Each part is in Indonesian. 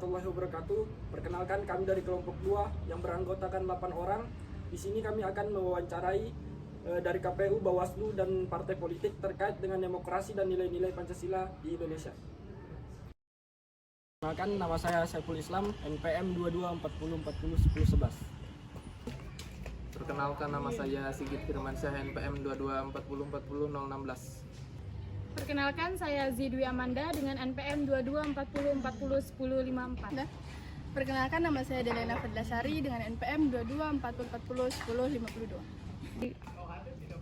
warahmatullahi wabarakatuh. Perkenalkan, kami dari kelompok 2 yang beranggotakan 8 orang. Di sini kami akan mewawancarai dari KPU, Bawaslu, dan partai politik terkait dengan demokrasi dan nilai-nilai Pancasila di Indonesia. Perkenalkan, nama saya Saiful Islam, NPM 2240401011. Perkenalkan, nama saya Sigit Firmansyah, NPM 2240404016. Perkenalkan, saya Zidwi Amanda dengan NPM 2240401054. Perkenalkan, nama saya Delena Fadlasari dengan NPM 2240401052.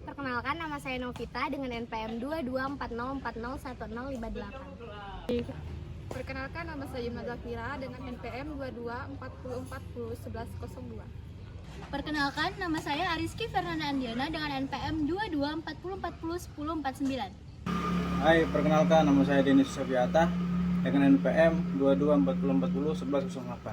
Perkenalkan, nama saya Novita dengan NPM 2240401058. Perkenalkan, nama saya Yumna Zakira dengan NPM 2240401102. Perkenalkan, nama saya Ariski Fernanda Andiana dengan NPM 2240401049. Hai, perkenalkan, nama saya Denis Safiata dengan NPM 2240401108.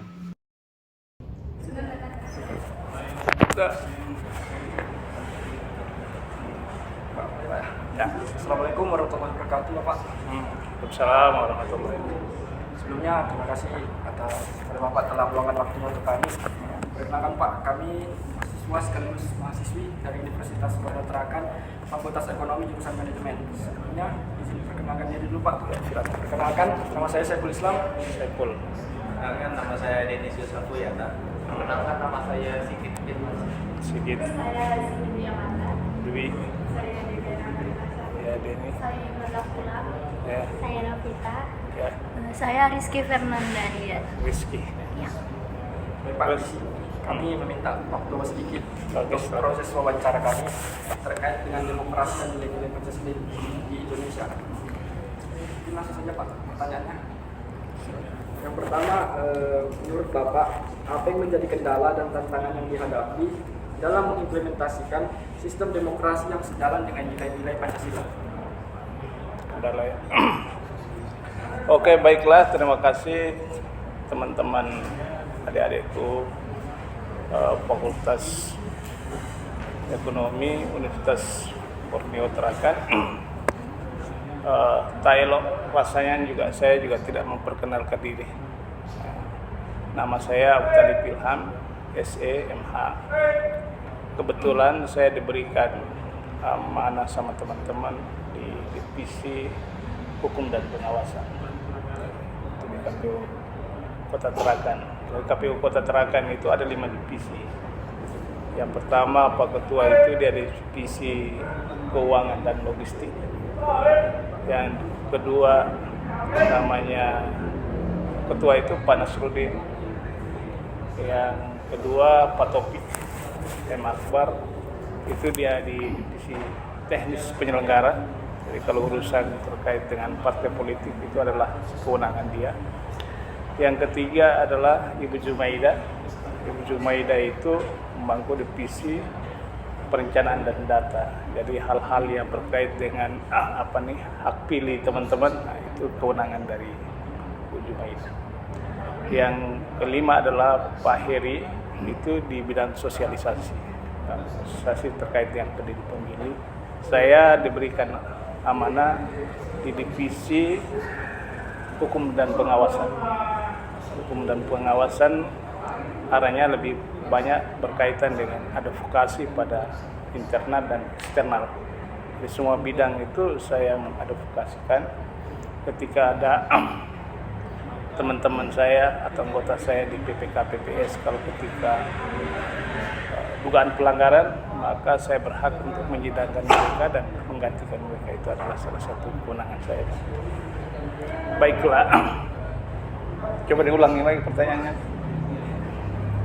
Ya, Assalamualaikum warahmatullahi wabarakatuh, Bapak. Waalaikumsalam warahmatullahi wabarakatuh. Sebelumnya terima kasih atas kepada Bapak telah meluangkan waktunya untuk kami. Perkenalkan Pak, kami mahasiswa sekaligus mahasiswi dari Universitas Kota Tarakan, Fakultas Ekonomi jurusan Manajemen. Sebelumnya izin perkenalkan diri dulu Pak. Perkenalkan, nama saya Saiful Islam. Saiful. Perkenalkan, nama saya Denis Yusafuyata. Perkenalkan, nama saya Sigit Firmansyah. Sigit. Saya Zidwi Amanda. Dwi. Saya Dedena Fadlasari. Ya, Deni. Saya Yumna Zakira. Ya. Saya Novita. Ya. Saya Rizky Fernanda Andiana. Rizky. Ya. Baik Pak, kami meminta waktu sedikit untuk Bagus. proses wawancara kami terkait dengan demokrasi dan nilai-nilai Pancasila di Indonesia. Mungkin langsung saja Pak pertanyaannya. Yang pertama, menurut Bapak, apa yang menjadi kendala dan tantangan yang dihadapi dalam mengimplementasikan sistem demokrasi yang sejalan dengan nilai-nilai Pancasila? Kendala ya. Oke, baiklah, terima kasih teman-teman adik-adikku Fakultas Ekonomi Universitas Borneo Tarakan. Tak elok rasanya saya juga tidak memperkenalkan diri. Nama saya Abdali Pilham, SE, MH. Kebetulan saya diberikan amanah sama teman-teman di divisi hukum dan pengawasan di KPU Kota Tarakan. Di KPU Kota Tarakan itu ada 5 divisi. Yang pertama, Pak Ketua itu dia di divisi keuangan dan logistik. Yang kedua, namanya ketua itu Pak Nasruddin. Yang kedua, Pak Topik M. Akbar, itu dia di divisi teknis penyelenggara. Jadi kalau urusan terkait dengan partai politik itu adalah kewenangan dia. Yang ketiga adalah Ibu Jumaida. Ibu Jumaida itu memangku divisi perencanaan dan data. Jadi hal-hal yang terkait dengan hak pilih teman-teman, itu kewenangan dari Ibu Jumaida. Yang kelima adalah Pak Heri, itu di bidang sosialisasi. Sosialisasi terkait dengan pendidik pemilih. Saya diberikan amanah di divisi hukum dan pengawasan. Hukum dan pengawasan arahnya lebih banyak berkaitan dengan advokasi pada internal dan eksternal. Di semua bidang itu saya mengadvokasikan ketika ada teman-teman saya atau anggota saya di PPK PPS, kalau ketika dugaan pelanggaran, maka saya berhak untuk menyidangkan mereka dan menggantikan mereka. Itu adalah salah satu kewenangan saya. Baiklah, coba diulangi lagi pertanyaannya.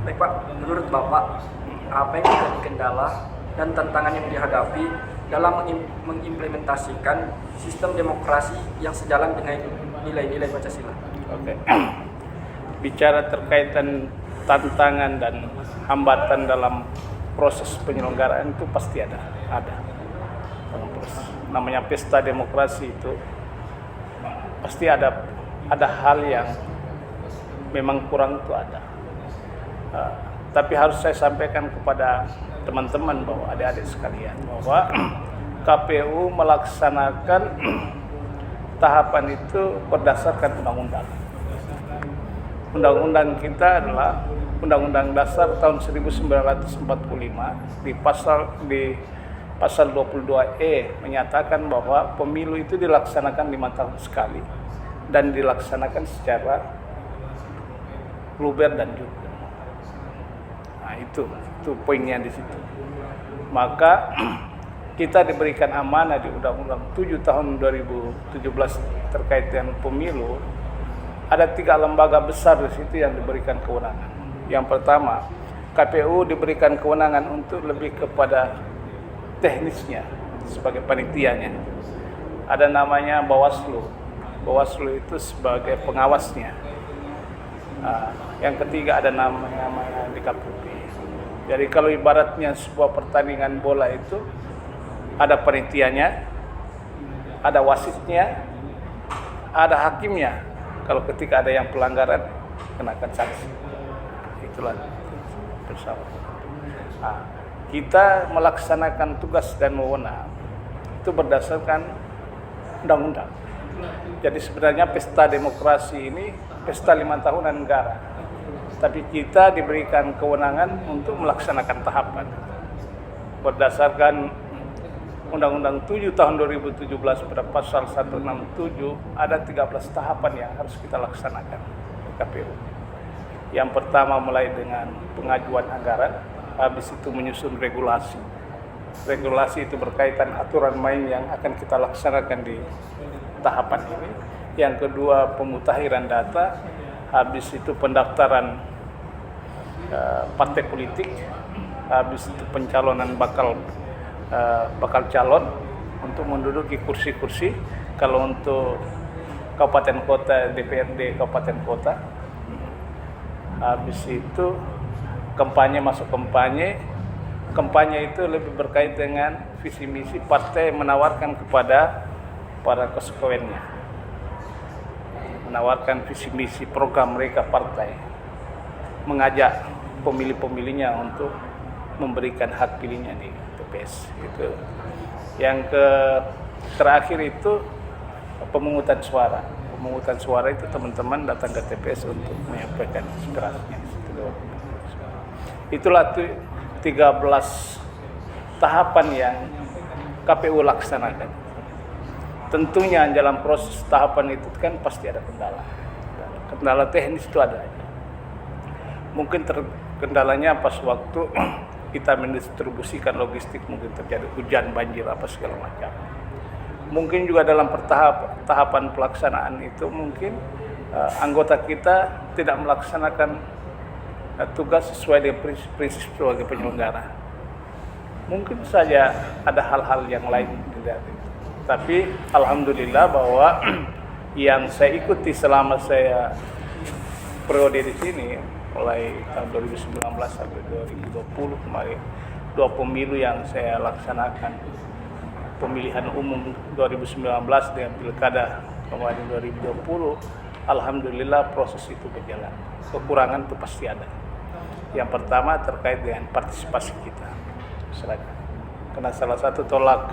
Baik Pak, menurut Bapak, apa yang menjadi kendala dan tantangan yang dihadapi dalam mengimplementasikan sistem demokrasi yang sejalan dengan nilai-nilai Pancasila? Oke. Bicara terkaitan tantangan dan hambatan dalam proses penyelenggaraan itu pasti ada. Namanya pesta demokrasi itu pasti ada hal yang memang kurang itu ada. Tapi harus saya sampaikan kepada teman-teman bahwa adik-adik sekalian bahwa KPU melaksanakan tahapan itu berdasarkan undang-undang. undang-undang kita adalah Undang-Undang Dasar tahun 1945 di pasal 22E menyatakan bahwa pemilu itu dilaksanakan 5 tahun sekali dan dilaksanakan secara luber dan jujur. Nah, itu poinnya di situ. Maka kita diberikan amanah di Undang-Undang 7 tahun 2017 terkait dengan pemilu. Ada 3 lembaga besar di situ yang diberikan kewenangan. Yang pertama, KPU diberikan kewenangan untuk lebih kepada teknisnya sebagai panitianya. Ada namanya Bawaslu. Bawaslu itu sebagai pengawasnya. Yang ketiga ada namanya DKPP. Jadi kalau ibaratnya sebuah pertandingan bola itu ada panitianya, ada wasitnya, ada hakimnya. Kalau ketika ada yang pelanggaran, kenakan sanksi. Itulah bersama. Kita melaksanakan tugas dan wewenang itu berdasarkan undang-undang. Jadi sebenarnya pesta demokrasi ini pesta 5 tahunan negara. Tapi kita diberikan kewenangan untuk melaksanakan tahapan. Berdasarkan Undang-Undang 7 tahun 2017 pada pasal 167 ada 13 tahapan yang harus kita laksanakan di KPU. Yang pertama mulai dengan pengajuan anggaran, habis itu menyusun regulasi. Regulasi itu berkaitan aturan main yang akan kita laksanakan di tahapan ini. Yang kedua pemutakhiran data, habis itu pendaftaran partai politik, habis itu pencalonan bakal calon untuk menduduki kursi-kursi. Kalau untuk kabupaten kota, DPRD kabupaten kota, habis itu kampanye, masuk kampanye. Kampanye itu lebih berkait dengan visi misi partai, menawarkan kepada para konstituennya, menawarkan visi misi program mereka partai, mengajak pemilih-pemilihnya untuk memberikan hak pilihnya di TPS. Itu. Yang terakhir itu pemungutan suara. Pemungutan suara itu teman-teman datang ke TPS untuk menyampaikan aspirasinya. Itulah 13 tahapan yang KPU laksanakan. Tentunya dalam proses tahapan itu kan pasti ada kendala. Kendala teknis itu ada. Mungkin kendalanya pas waktu kita mendistribusikan logistik, mungkin terjadi hujan, banjir, apa segala macam. Mungkin juga dalam tahapan pelaksanaan itu mungkin anggota kita tidak melaksanakan tugas sesuai dengan prinsip sebagai penyelenggara. Mungkin saja ada hal-hal yang lain tidak. Tapi alhamdulillah bahwa yang saya ikuti selama saya periode di sini mulai tahun 2019 sampai 2020 kemarin, 2 pemilu yang saya laksanakan, pemilihan umum 2019 dengan pilkada kemarin 2020, alhamdulillah proses itu berjalan. Kekurangan itu pasti ada. Yang pertama terkait dengan partisipasi kita masyarakat. Karena salah satu tolak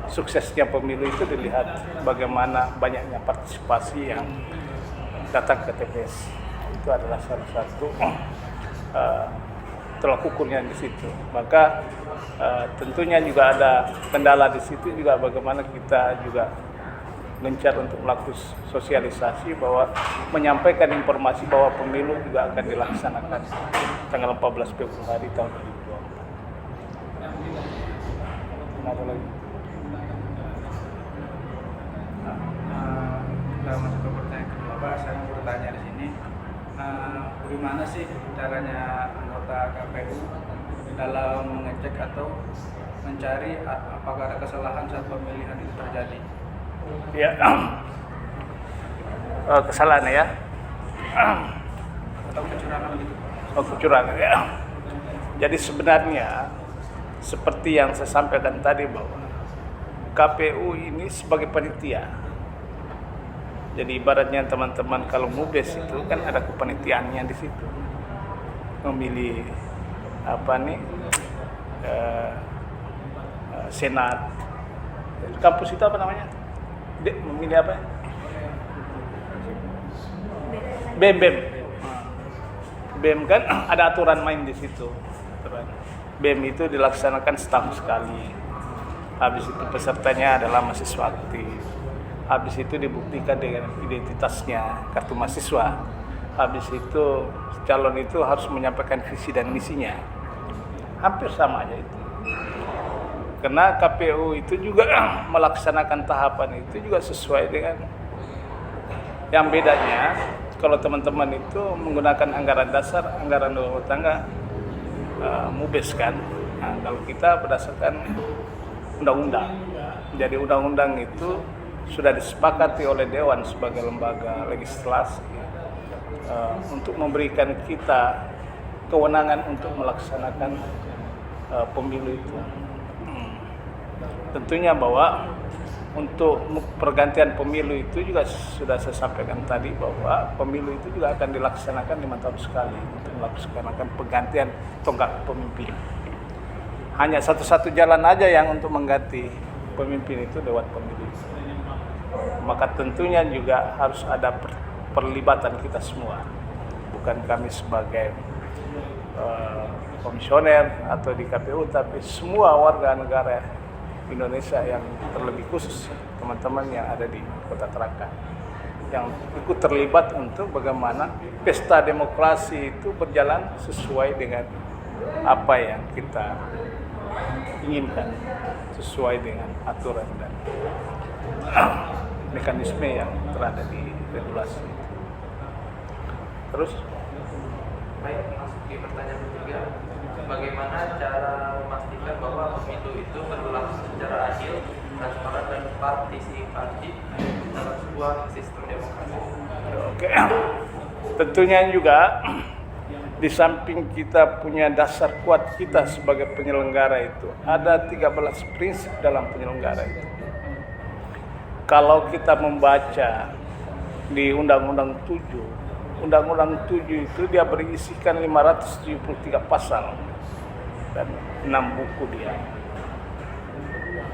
suksesnya pemilu itu dilihat bagaimana banyaknya partisipasi yang datang ke TPS. Itu adalah salah satu tolak ukurnya di situ. Maka tentunya juga ada kendala di situ juga, bagaimana kita juga gencar untuk melakukan sosialisasi bahwa menyampaikan informasi bahwa pemilu juga akan dilaksanakan tanggal 14 Februari tahun 2024. Ada lagi? Masuk ke pertanyaan kedua, Pak. Saya mau bertanya di sini, bagaimana sih caranya anggota KPU dalam mengecek atau mencari apakah ada kesalahan saat pemilihan itu terjadi? Ya, kesalahan ya, Atau kecurangan gitu? kecurangan ya. Jadi sebenarnya seperti yang saya sampaikan tadi bahwa KPU ini sebagai panitia. Jadi ibaratnya teman-teman kalau MUBES itu kan ada kepanitiaannya di situ, memilih senat. Kampus itu apa namanya? Memilih apa? BEM kan ada aturan main di situ. BEM itu dilaksanakan setahun sekali. Habis itu pesertanya adalah mahasiswa aktif. Habis itu dibuktikan dengan identitasnya, kartu mahasiswa. Habis itu calon itu harus menyampaikan visi dan misinya. Hampir sama aja itu. Karena KPU itu juga melaksanakan tahapan itu juga sesuai dengan yang bedanya. Kalau teman-teman itu menggunakan anggaran dasar, anggaran rumah tangga, MUBES kan. Nah, kalau kita berdasarkan undang-undang. Jadi undang-undang itu sudah disepakati oleh Dewan sebagai lembaga legislasi untuk memberikan kita kewenangan untuk melaksanakan pemilu itu. Tentunya bahwa untuk pergantian pemilu itu juga sudah saya sampaikan tadi bahwa pemilu itu juga akan dilaksanakan 5 tahun sekali untuk melaksanakan pergantian tonggak pemimpin. Hanya satu-satu jalan aja yang untuk mengganti pemimpin itu lewat pemilu. Maka tentunya juga harus ada perlibatan kita semua. Bukan kami sebagai komisioner atau di KPU, tapi semua warga negara Indonesia yang terlebih khusus teman-teman yang ada di Kota Tarakan yang ikut terlibat untuk bagaimana pesta demokrasi itu berjalan sesuai dengan apa yang kita inginkan, sesuai dengan aturan dan mekanisme yang terada di regulasi. Terus baik, masuk di pertanyaan ketiga. Bagaimana cara memastikan bahwa pemilu itu berlangsung secara adil, transparan, dan partisipatif dalam sebuah sistem demokrasi? Oke. Tentunya juga di samping kita punya dasar kuat kita sebagai penyelenggara itu, ada 13 prinsip dalam penyelenggara itu. Kalau kita membaca di Undang-Undang 7 itu dia berisikan 573 pasal dan 6 buku dia.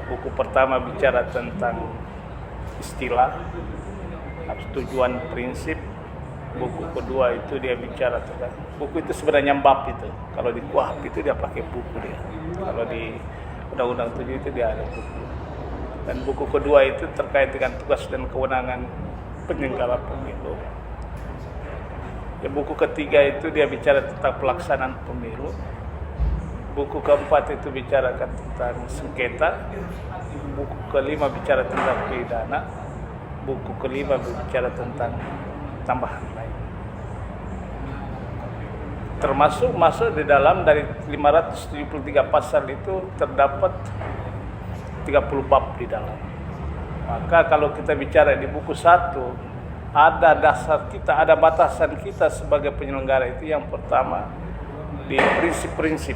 Buku pertama bicara tentang istilah, tujuan, prinsip. Buku kedua itu dia bicara tentang, buku itu sebenarnya bab itu. Kalau di KUHP itu dia pakai buku dia. Kalau di Undang-Undang 7 itu dia ada buku. Dan buku kedua itu terkait dengan tugas dan kewenangan penyelenggara pemilu. Ya, buku ketiga itu dia bicara tentang pelaksanaan pemilu. Buku keempat itu bicarakan tentang sengketa. Buku kelima bicara tentang pidana. Buku kelima bicara tentang tambahan lain. Termasuk masuk di dalam dari 573 pasal itu terdapat 30 bab di dalam. Maka kalau kita bicara di buku 1, ada dasar kita, ada batasan kita sebagai penyelenggara itu. Yang pertama, di prinsip-prinsip.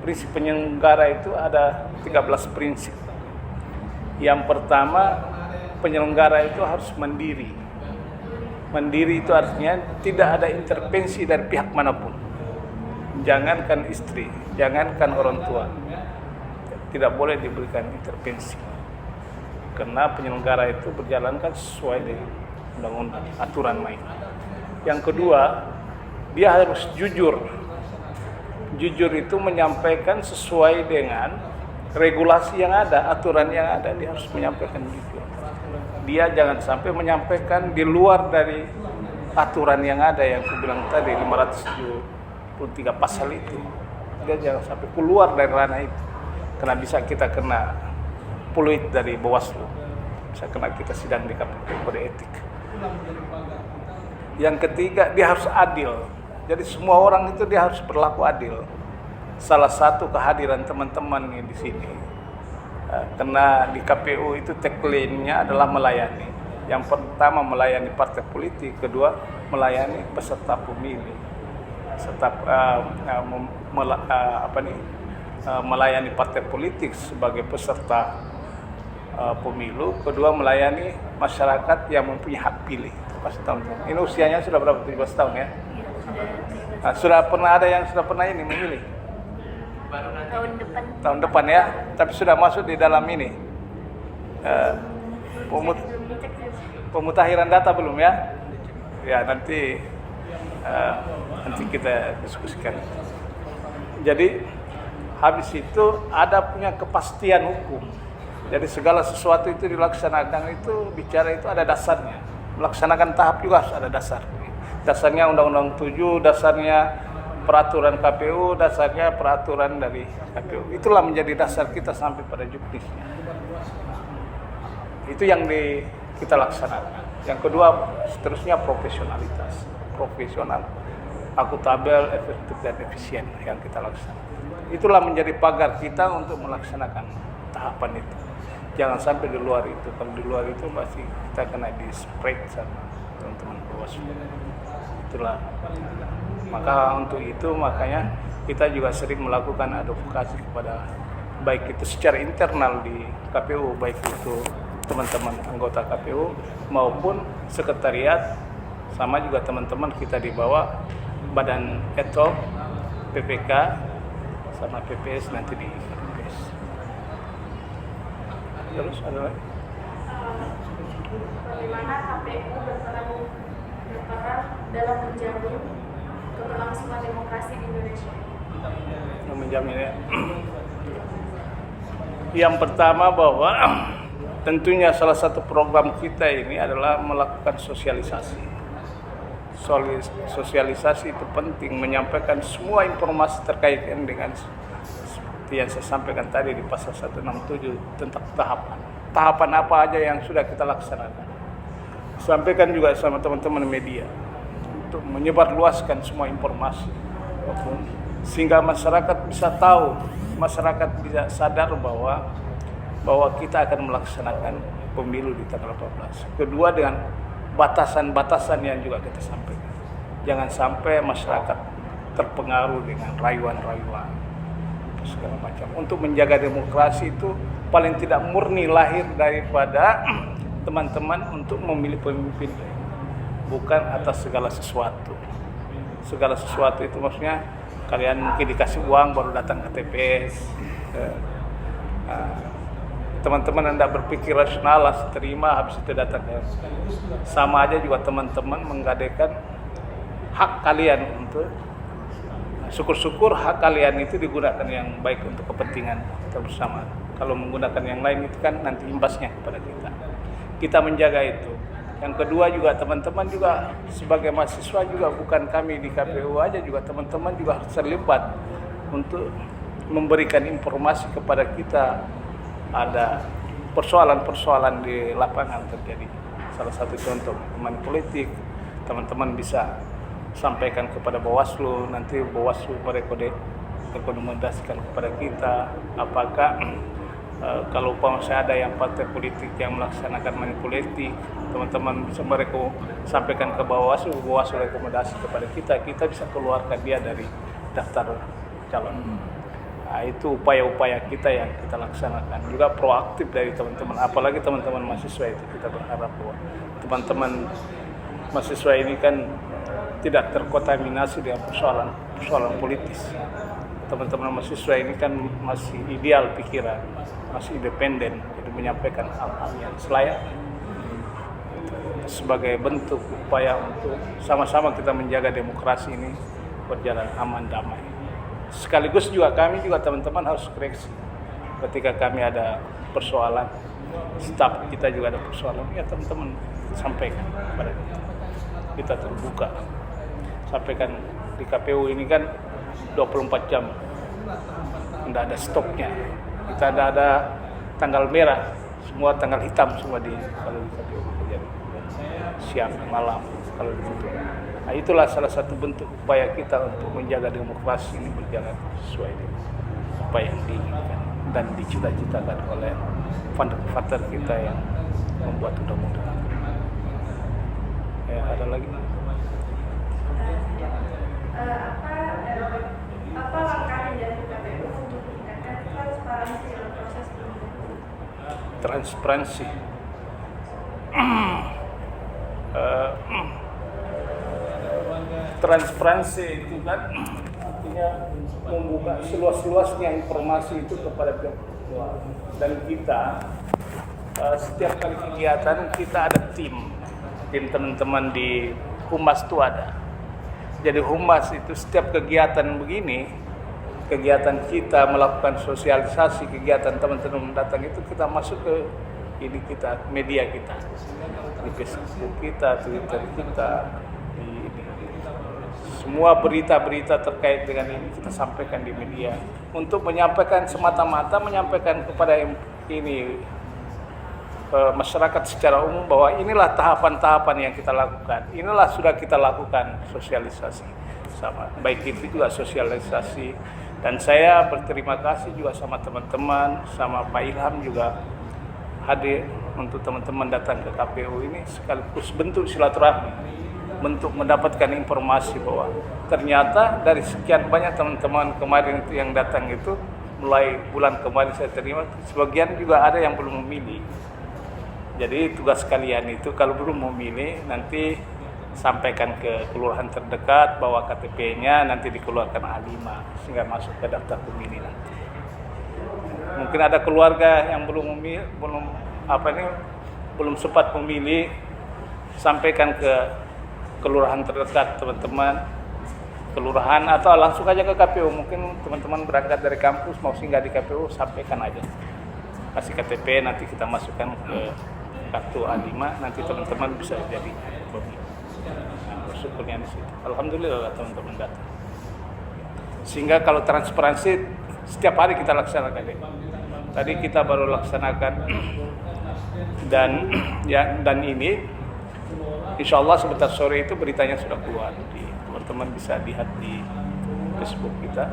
Prinsip penyelenggara itu ada 13 prinsip. Yang pertama, penyelenggara itu harus mandiri. Mandiri itu artinya tidak ada intervensi dari pihak manapun. Jangankan istri, jangankan orang tua. Tidak boleh diberikan intervensi. Karena penyelenggara itu berjalankan sesuai dengan undang-undang, aturan main. Yang kedua, dia harus jujur. Jujur itu menyampaikan sesuai dengan regulasi yang ada, aturan yang ada, dia harus menyampaikan jujur. Dia jangan sampai menyampaikan di luar dari aturan yang ada yang aku bilang tadi 573 pasal itu. Dia jangan sampai keluar dari ranah itu. Karena bisa kita kena puluit dari Bawaslu. Bisa kena kita sidang di KPK kode etik. Yang ketiga, dia harus adil. Jadi semua orang itu dia harus berlaku adil. Salah satu kehadiran teman-teman di sini, karena di KPU itu tagline-nya adalah melayani. Yang pertama melayani partai politik, kedua melayani peserta pemilu, serta melayani partai politik sebagai peserta pemilu, kedua melayani masyarakat yang mempunyai hak pilih. Ini usianya sudah berapa? 17 tahun ya? Nah, sudah pernah ada yang sudah pernah ini memilih? Tahun depan ya, tapi sudah masuk di dalam ini pemutakhiran data belum ya? Ya nanti nanti kita diskusikan. Jadi habis itu ada punya kepastian hukum. Jadi segala sesuatu itu dilaksanakan itu bicara itu ada dasarnya. Melaksanakan tahap juga harus ada dasar. Dasarnya Undang-Undang 7, dasarnya peraturan KPU, dasarnya peraturan dari KPU. Itulah menjadi dasar kita sampai pada juknisnya. Itu yang kita laksanakan. Yang kedua, seterusnya profesionalitas. Profesional, akuntabel, efektif, dan efisien yang kita laksanakan. Itulah menjadi pagar kita untuk melaksanakan tahapan itu. Jangan sampai di luar itu. Kalau di luar itu pasti kita kena di-spread sama teman-teman Bawaslu. Itulah. Maka untuk itu makanya kita juga sering melakukan advokasi kepada baik itu secara internal di KPU, baik itu teman-teman anggota KPU maupun sekretariat, sama juga teman-teman kita di bawah Badan Etok, PPK, sama PPS nanti di PPS. Terus ada lagi? Bagaimana KPU berperan dalam menjamin keberlangsungan demokrasi di Indonesia? Menjamin ya. Yang pertama bahwa tentunya salah satu program kita ini adalah melakukan sosialisasi. Sosialisasi itu penting, menyampaikan semua informasi terkait dengan seperti yang saya sampaikan tadi di pasal 167 tentang tahapan apa aja yang sudah kita laksanakan. Sampaikan juga sama teman-teman media untuk menyebarluaskan semua informasi sehingga masyarakat bisa tahu, masyarakat bisa sadar bahwa kita akan melaksanakan pemilu di tanggal 18. Kedua, dengan batasan-batasan yang juga kita sampaikan. Jangan sampai masyarakat terpengaruh dengan rayuan-rayuan segala macam. Untuk menjaga demokrasi itu paling tidak murni lahir daripada teman-teman untuk memilih pemimpin, bukan atas segala sesuatu. Segala sesuatu itu maksudnya kalian mungkin dikasih uang baru datang ke TPS. Teman-teman Anda berpikir rasional, terima, habis itu datang. Sama aja juga teman-teman menggadaikan hak kalian untuk syukur-syukur hak kalian itu digunakan yang baik untuk kepentingan kita bersama. Kalau menggunakan yang lain itu kan nanti imbasnya kepada kita. Kita menjaga itu. Yang kedua juga teman-teman juga sebagai mahasiswa juga, bukan kami di KPU aja, juga teman-teman juga harus terlibat untuk memberikan informasi kepada kita. Ada persoalan-persoalan di lapangan terjadi. Salah satu contoh money politik, teman-teman bisa sampaikan kepada Bawaslu, nanti Bawaslu merekomendasikan kepada kita apakah kalau saya ada yang partai politik yang melaksanakan money politik, teman-teman bisa sampaikan ke Bawaslu, Bawaslu rekomendasi kepada kita bisa keluarkan dia dari daftar calon. Nah, itu upaya-upaya kita yang kita laksanakan. Juga proaktif dari teman-teman, apalagi teman-teman mahasiswa itu kita berharap bahwa teman-teman mahasiswa ini kan tidak terkontaminasi dengan persoalan politis. Teman-teman mahasiswa ini kan masih ideal pikiran, masih independen, jadi menyampaikan hal-hal yang selayak sebagai bentuk upaya untuk sama-sama kita menjaga demokrasi ini berjalan aman damai. Sekaligus juga kami juga teman-teman harus koreksi ketika kami ada persoalan, staf kita juga ada persoalan, ya teman-teman sampaikan kepada kita terbuka. Sampaikan di KPU ini kan 24 jam, tidak ada stopnya. Kita ada tanggal merah, semua tanggal hitam semua kalau di KPU, jadi siang malam kalau ditutup. Nah, itulah salah satu bentuk upaya kita untuk menjaga demokrasi ini berjalan sesuai dengan apa yang diinginkan dan dicita-citakan oleh founder kita yang membuat undang-undang. Ya, ada lagi? Apa langkah yang dilakukan KPU untuk meningkatkan transparansi dalam proses pemilu? Transparansi. Transparansi itu kan artinya membuka seluas-luasnya informasi itu kepada pihak luar. Dan kita setiap kali kegiatan kita ada tim teman-teman di Humas itu ada. Jadi humas itu setiap kegiatan begini, kegiatan kita melakukan sosialisasi, kegiatan teman-teman datang itu kita masuk ke ini kita, media kita, di Facebook kita, Twitter kita, di ini. Semua berita-berita terkait dengan ini kita sampaikan di media untuk menyampaikan semata-mata menyampaikan kepada ini masyarakat secara umum bahwa inilah tahapan-tahapan yang kita lakukan. Inilah sudah kita lakukan sosialisasi sama. Baik itu juga sosialisasi, dan saya berterima kasih juga sama teman-teman, sama Pak Ilham juga hadir untuk teman-teman datang ke KPU ini sekaligus bentuk silaturahmi, bentuk mendapatkan informasi bahwa ternyata dari sekian banyak teman-teman kemarin itu yang datang itu, mulai bulan kemarin saya terima, sebagian juga ada yang belum memilih. Jadi tugas kalian itu kalau belum memilih nanti sampaikan ke kelurahan terdekat, bawa KTP-nya, nanti dikeluarkan A5 sehingga masuk ke daftar pemilih nanti. Mungkin ada keluarga yang belum sempat memilih, sampaikan ke kelurahan terdekat teman-teman, kelurahan atau langsung aja ke KPU. Mungkin teman-teman berangkat dari kampus mau singgah di KPU, sampaikan aja. Kasih KTP, nanti kita masukkan ke kartu A5, nanti teman-teman bisa jadi pemilih. Bersyukurnya di situ. Alhamdulillah teman-teman datang. Sehingga kalau transparansi setiap hari kita laksanakan. Tadi kita baru laksanakan dan ini insya Allah sebentar sore itu beritanya sudah keluar. Teman-teman bisa lihat di Facebook kita,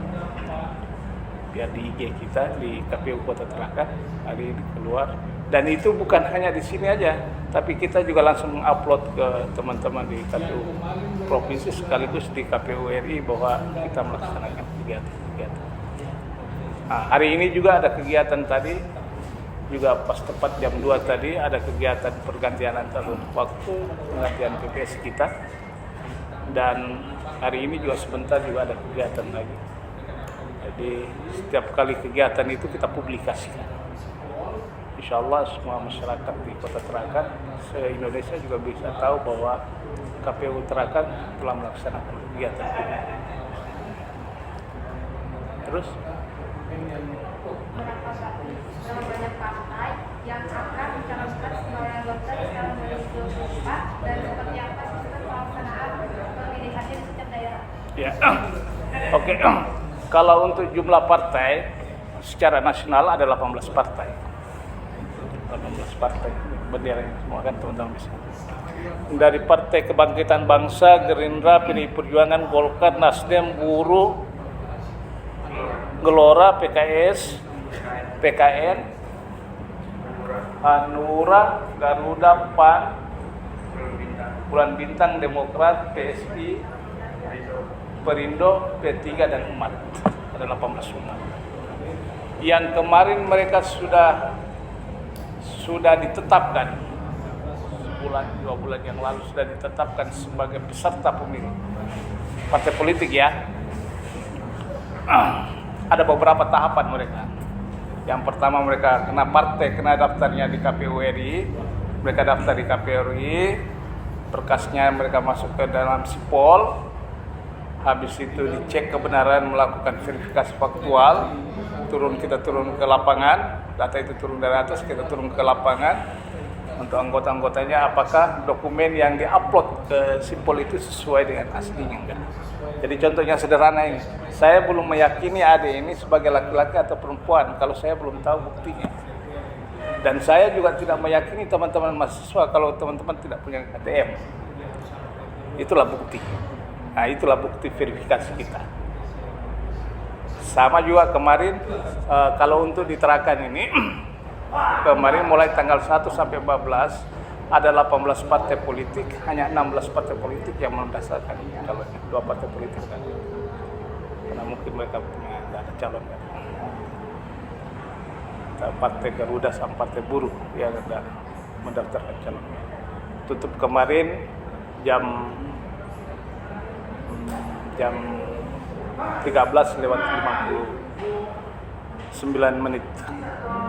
biar di IG kita, di KPU Kota Tarakan hari ini keluar. Dan itu bukan hanya di sini aja, tapi kita juga langsung mengupload ke teman-teman di KPU Provinsi sekaligus di KPU RI bahwa kita melaksanakan kegiatan-kegiatan. Nah, hari ini juga ada kegiatan tadi, juga pas tepat jam 2 tadi ada kegiatan pergantian antar waktu, pergantian PPS kita. Dan hari ini juga sebentar juga ada kegiatan lagi. Jadi setiap kali kegiatan itu kita publikasikan. Insya Allah semua masyarakat di Kota Tarakan se-Indonesia juga bisa tahu bahwa KPU Tarakan telah melaksanakan kegiatan ini. Terus? Berapa banyak partai yang akan mencalonkan sebagai anggota di tahun 2024 dan seperti apa sistem pelaksanaan pemilihannya di setiap daerah? Ya, oke. Kalau untuk jumlah partai secara nasional ada 18 partai. 18 partai, benderanya semua kan teman-teman bisa. Dari Partai Kebangkitan Bangsa, Gerindra, PDI Perjuangan, Golkar, Nasdem, Buruh, Gelora, PKS, PKN, Hanura, Garuda, PAN, Bulan Bintang, Demokrat, PSI, Perindo, P3 dan Umat. Ada 18 umat. Yang kemarin mereka sudah ditetapkan sebulan 2 bulan yang lalu sudah ditetapkan sebagai peserta pemilu partai politik ya. Ada beberapa tahapan mereka. Yang pertama mereka kena daftarnya di KPU RI, mereka daftar di KPU RI, berkasnya mereka masuk ke dalam sipol, habis itu dicek kebenaran, melakukan verifikasi faktual, kita turun ke lapangan, data itu turun dari atas, kita turun ke lapangan untuk anggota-anggotanya apakah dokumen yang diupload ke sipol itu sesuai dengan aslinya enggak. Jadi contohnya sederhana ini, saya belum meyakini adik ini sebagai laki-laki atau perempuan kalau saya belum tahu buktinya. Dan saya juga tidak meyakini teman-teman mahasiswa kalau teman-teman tidak punya KTM. Itulah bukti. Nah, itulah bukti verifikasi kita. Sama juga kemarin kalau untuk di Tarakan ini kemarin mulai tanggal 1 sampai 14 ada 18 partai politik, hanya 16 partai politik yang mendasarkan calonnya. 2 partai politik kan. Karena mungkin mereka punya nggak ada calon kan. Partai Garuda sama Partai Buruh yang ada mendaftarkan calonnya. Tutup kemarin jam 13:59.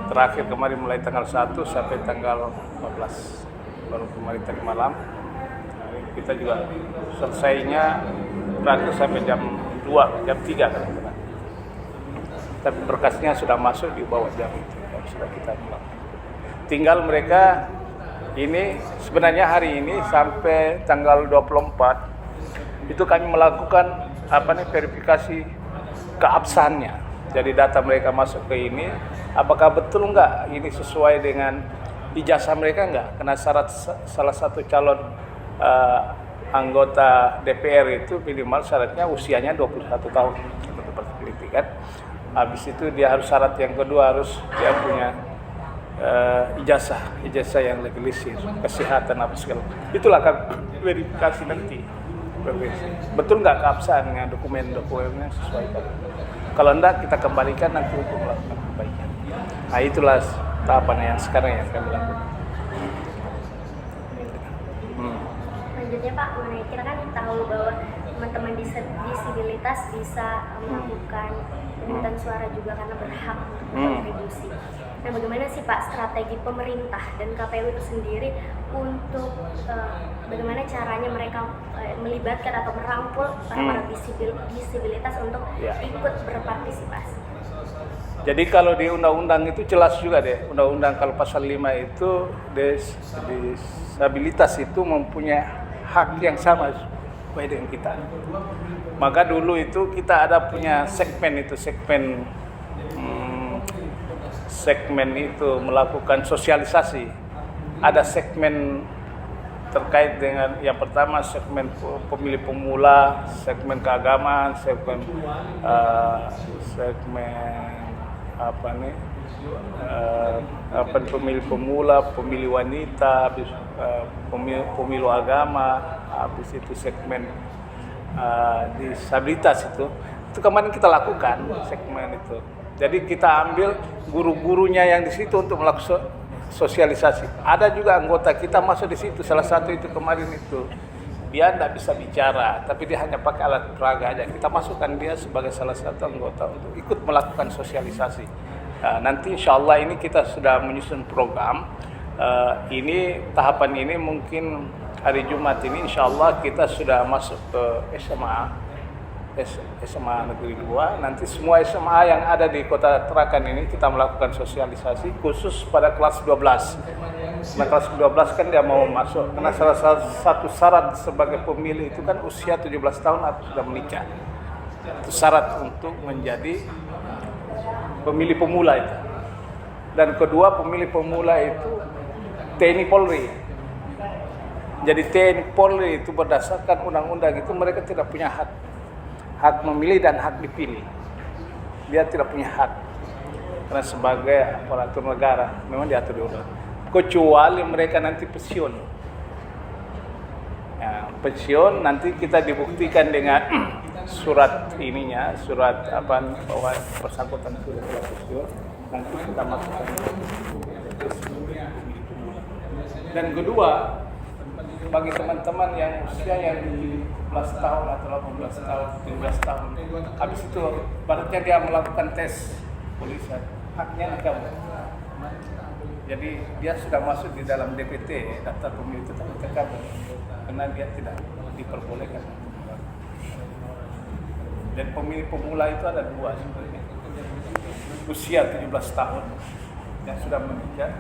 Terakhir kemarin mulai tanggal 1 sampai tanggal 14. Baru kemarin tadi malam. Kita juga selesainya terakhir sampai jam 2, jam 3 kan. Tapi berkasnya sudah masuk di bawah jam itu yang sudah kita melakukan. Tinggal mereka ini sebenarnya hari ini sampai tanggal 24 itu kami melakukan verifikasi keabsahannya. Jadi data mereka masuk ke ini, apakah betul enggak ini sesuai dengan ijazah mereka enggak? Karena syarat salah satu calon anggota DPR itu minimal syaratnya usianya 21 tahun untuk berpolitik kan. Habis itu dia harus syarat yang kedua harus dia punya ijazah yang legalisir, kesehatan apa segala. Itulah kan verifikasi nanti. Betul nggak keabsahannya, dokumennya sesuai kan? Kalau enggak kita kembalikan nanti untuk melakukan perbaikan. Nah itulah tahapan yang sekarang yang kami lakukan. Selanjutnya Pak, kita kan tahu bahwa teman-teman disabilitas bisa melakukan pemungutan suara juga karena berhak untuk berkontribusi. Nah, bagaimana sih Pak strategi pemerintah dan KPU itu sendiri untuk bagaimana caranya mereka melibatkan atau merangkul para disabilitas untuk ikut berpartisipasi? Jadi kalau di undang-undang itu jelas juga deh, undang-undang kalau pasal 5 itu disabilitas itu mempunyai hak yang sama sesuai dengan kita. Maka dulu itu kita ada punya segmen itu melakukan sosialisasi. Ada segmen terkait dengan yang pertama segmen pemilih pemula, segmen keagamaan, segmen pemilih pemula, pemilih wanita, pemilu agama, habis itu segmen disabilitas itu kemarin kita lakukan segmen itu. Jadi kita ambil guru-gurunya yang di situ untuk melakukan sosialisasi. Ada juga anggota kita masuk di situ. Salah satu itu kemarin itu dia tidak bisa bicara, tapi dia hanya pakai alat peraga aja. Kita masukkan dia sebagai salah satu anggota untuk ikut melakukan sosialisasi. Nanti insya Allah ini kita sudah menyusun program. Ini tahapan ini mungkin hari Jumat ini insya Allah kita sudah masuk ke SMA Negeri 2. Nanti semua SMA yang ada di Kota Tarakan ini kita melakukan sosialisasi khusus pada kelas 12. Nah kelas 12 kan dia mau masuk, karena salah satu syarat sebagai pemilih itu kan usia 17 tahun atau sudah menikah. Itu syarat untuk menjadi pemilih pemula itu. Dan kedua, pemilih pemula itu TNI Polri. Jadi TNI Polri itu berdasarkan undang-undang itu mereka tidak punya hak memilih dan hak dipilih. Dia tidak punya hak karena sebagai aparatur negara memang diatur di undang. Kecuali mereka nanti pensiun. Ya, pensiun nanti kita dibuktikan dengan surat bahwa bersangkutan sudah pensiun, nanti kita masukkan. Dan kedua, bagi teman-teman yang usia yang 17 tahun atau 18 tahun, 17 tahun, habis itu barunya dia melakukan tes polisi, haknya dicabut. Jadi dia sudah masuk di dalam DPT, daftar pemilih tetap dicabut, karena dia tidak diperbolehkan. Dan pemilih pemula itu ada dua sebenarnya. Usia 17 tahun yang sudah menikah,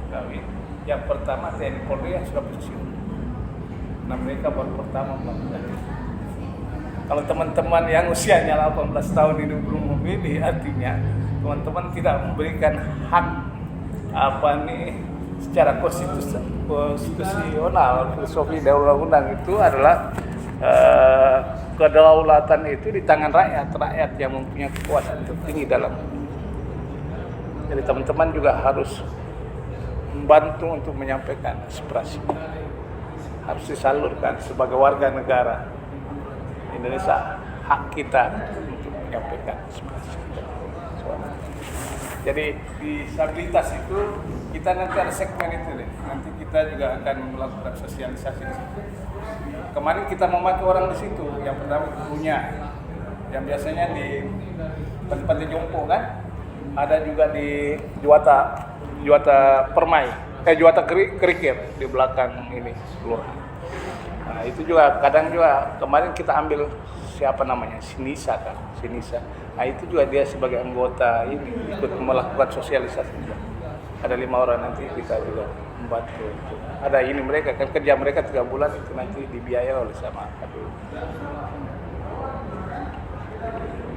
kawin. Yang pertama TNI Polri yang sudah pensiun. Nah mereka baru pertama melakukan itu. Kalau teman-teman yang usianya 18 tahun ini belum memilih, artinya teman-teman tidak memberikan hak secara konstitusional. Filosofi dalam undang itu adalah kedaulatan itu di tangan rakyat yang mempunyai kekuasaan tertinggi dalam. Jadi teman-teman juga harus membantu untuk menyampaikan aspirasi. Harus disalurkan sebagai warga negara Indonesia, hak kita untuk menyampaikan aspirasi. Jadi disabilitas itu kita nanti ada segmen itu deh. Nanti kita juga akan melakukan sosialisasi di situ. Kemarin kita memakai orang di situ. Yang pertama gurunya, yang biasanya di pantai jompo kan, ada juga di Juwata Permai, Juwata Kerikir di belakang ini keluar. Nah, itu juga kadang juga kemarin kita ambil siapa namanya, Sinisa kan, Sinisa. Nah, itu juga dia sebagai anggota ini ikut melakukan sosialisasi juga. Ada 5 orang nanti kita juga membantu. Ada ini mereka kan kerja mereka 3 bulan itu nanti dibiayai oleh sama KPU.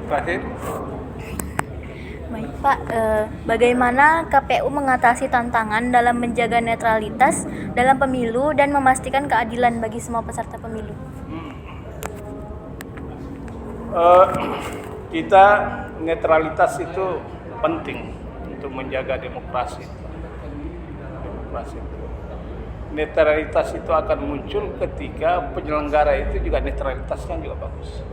Terakhir. Baik Pak, bagaimana KPU mengatasi tantangan dalam menjaga netralitas dalam pemilu dan memastikan keadilan bagi semua peserta pemilu? Kita netralitas itu penting untuk menjaga demokrasi. Netralitas itu akan muncul ketika penyelenggara itu juga netralitasnya juga bagus.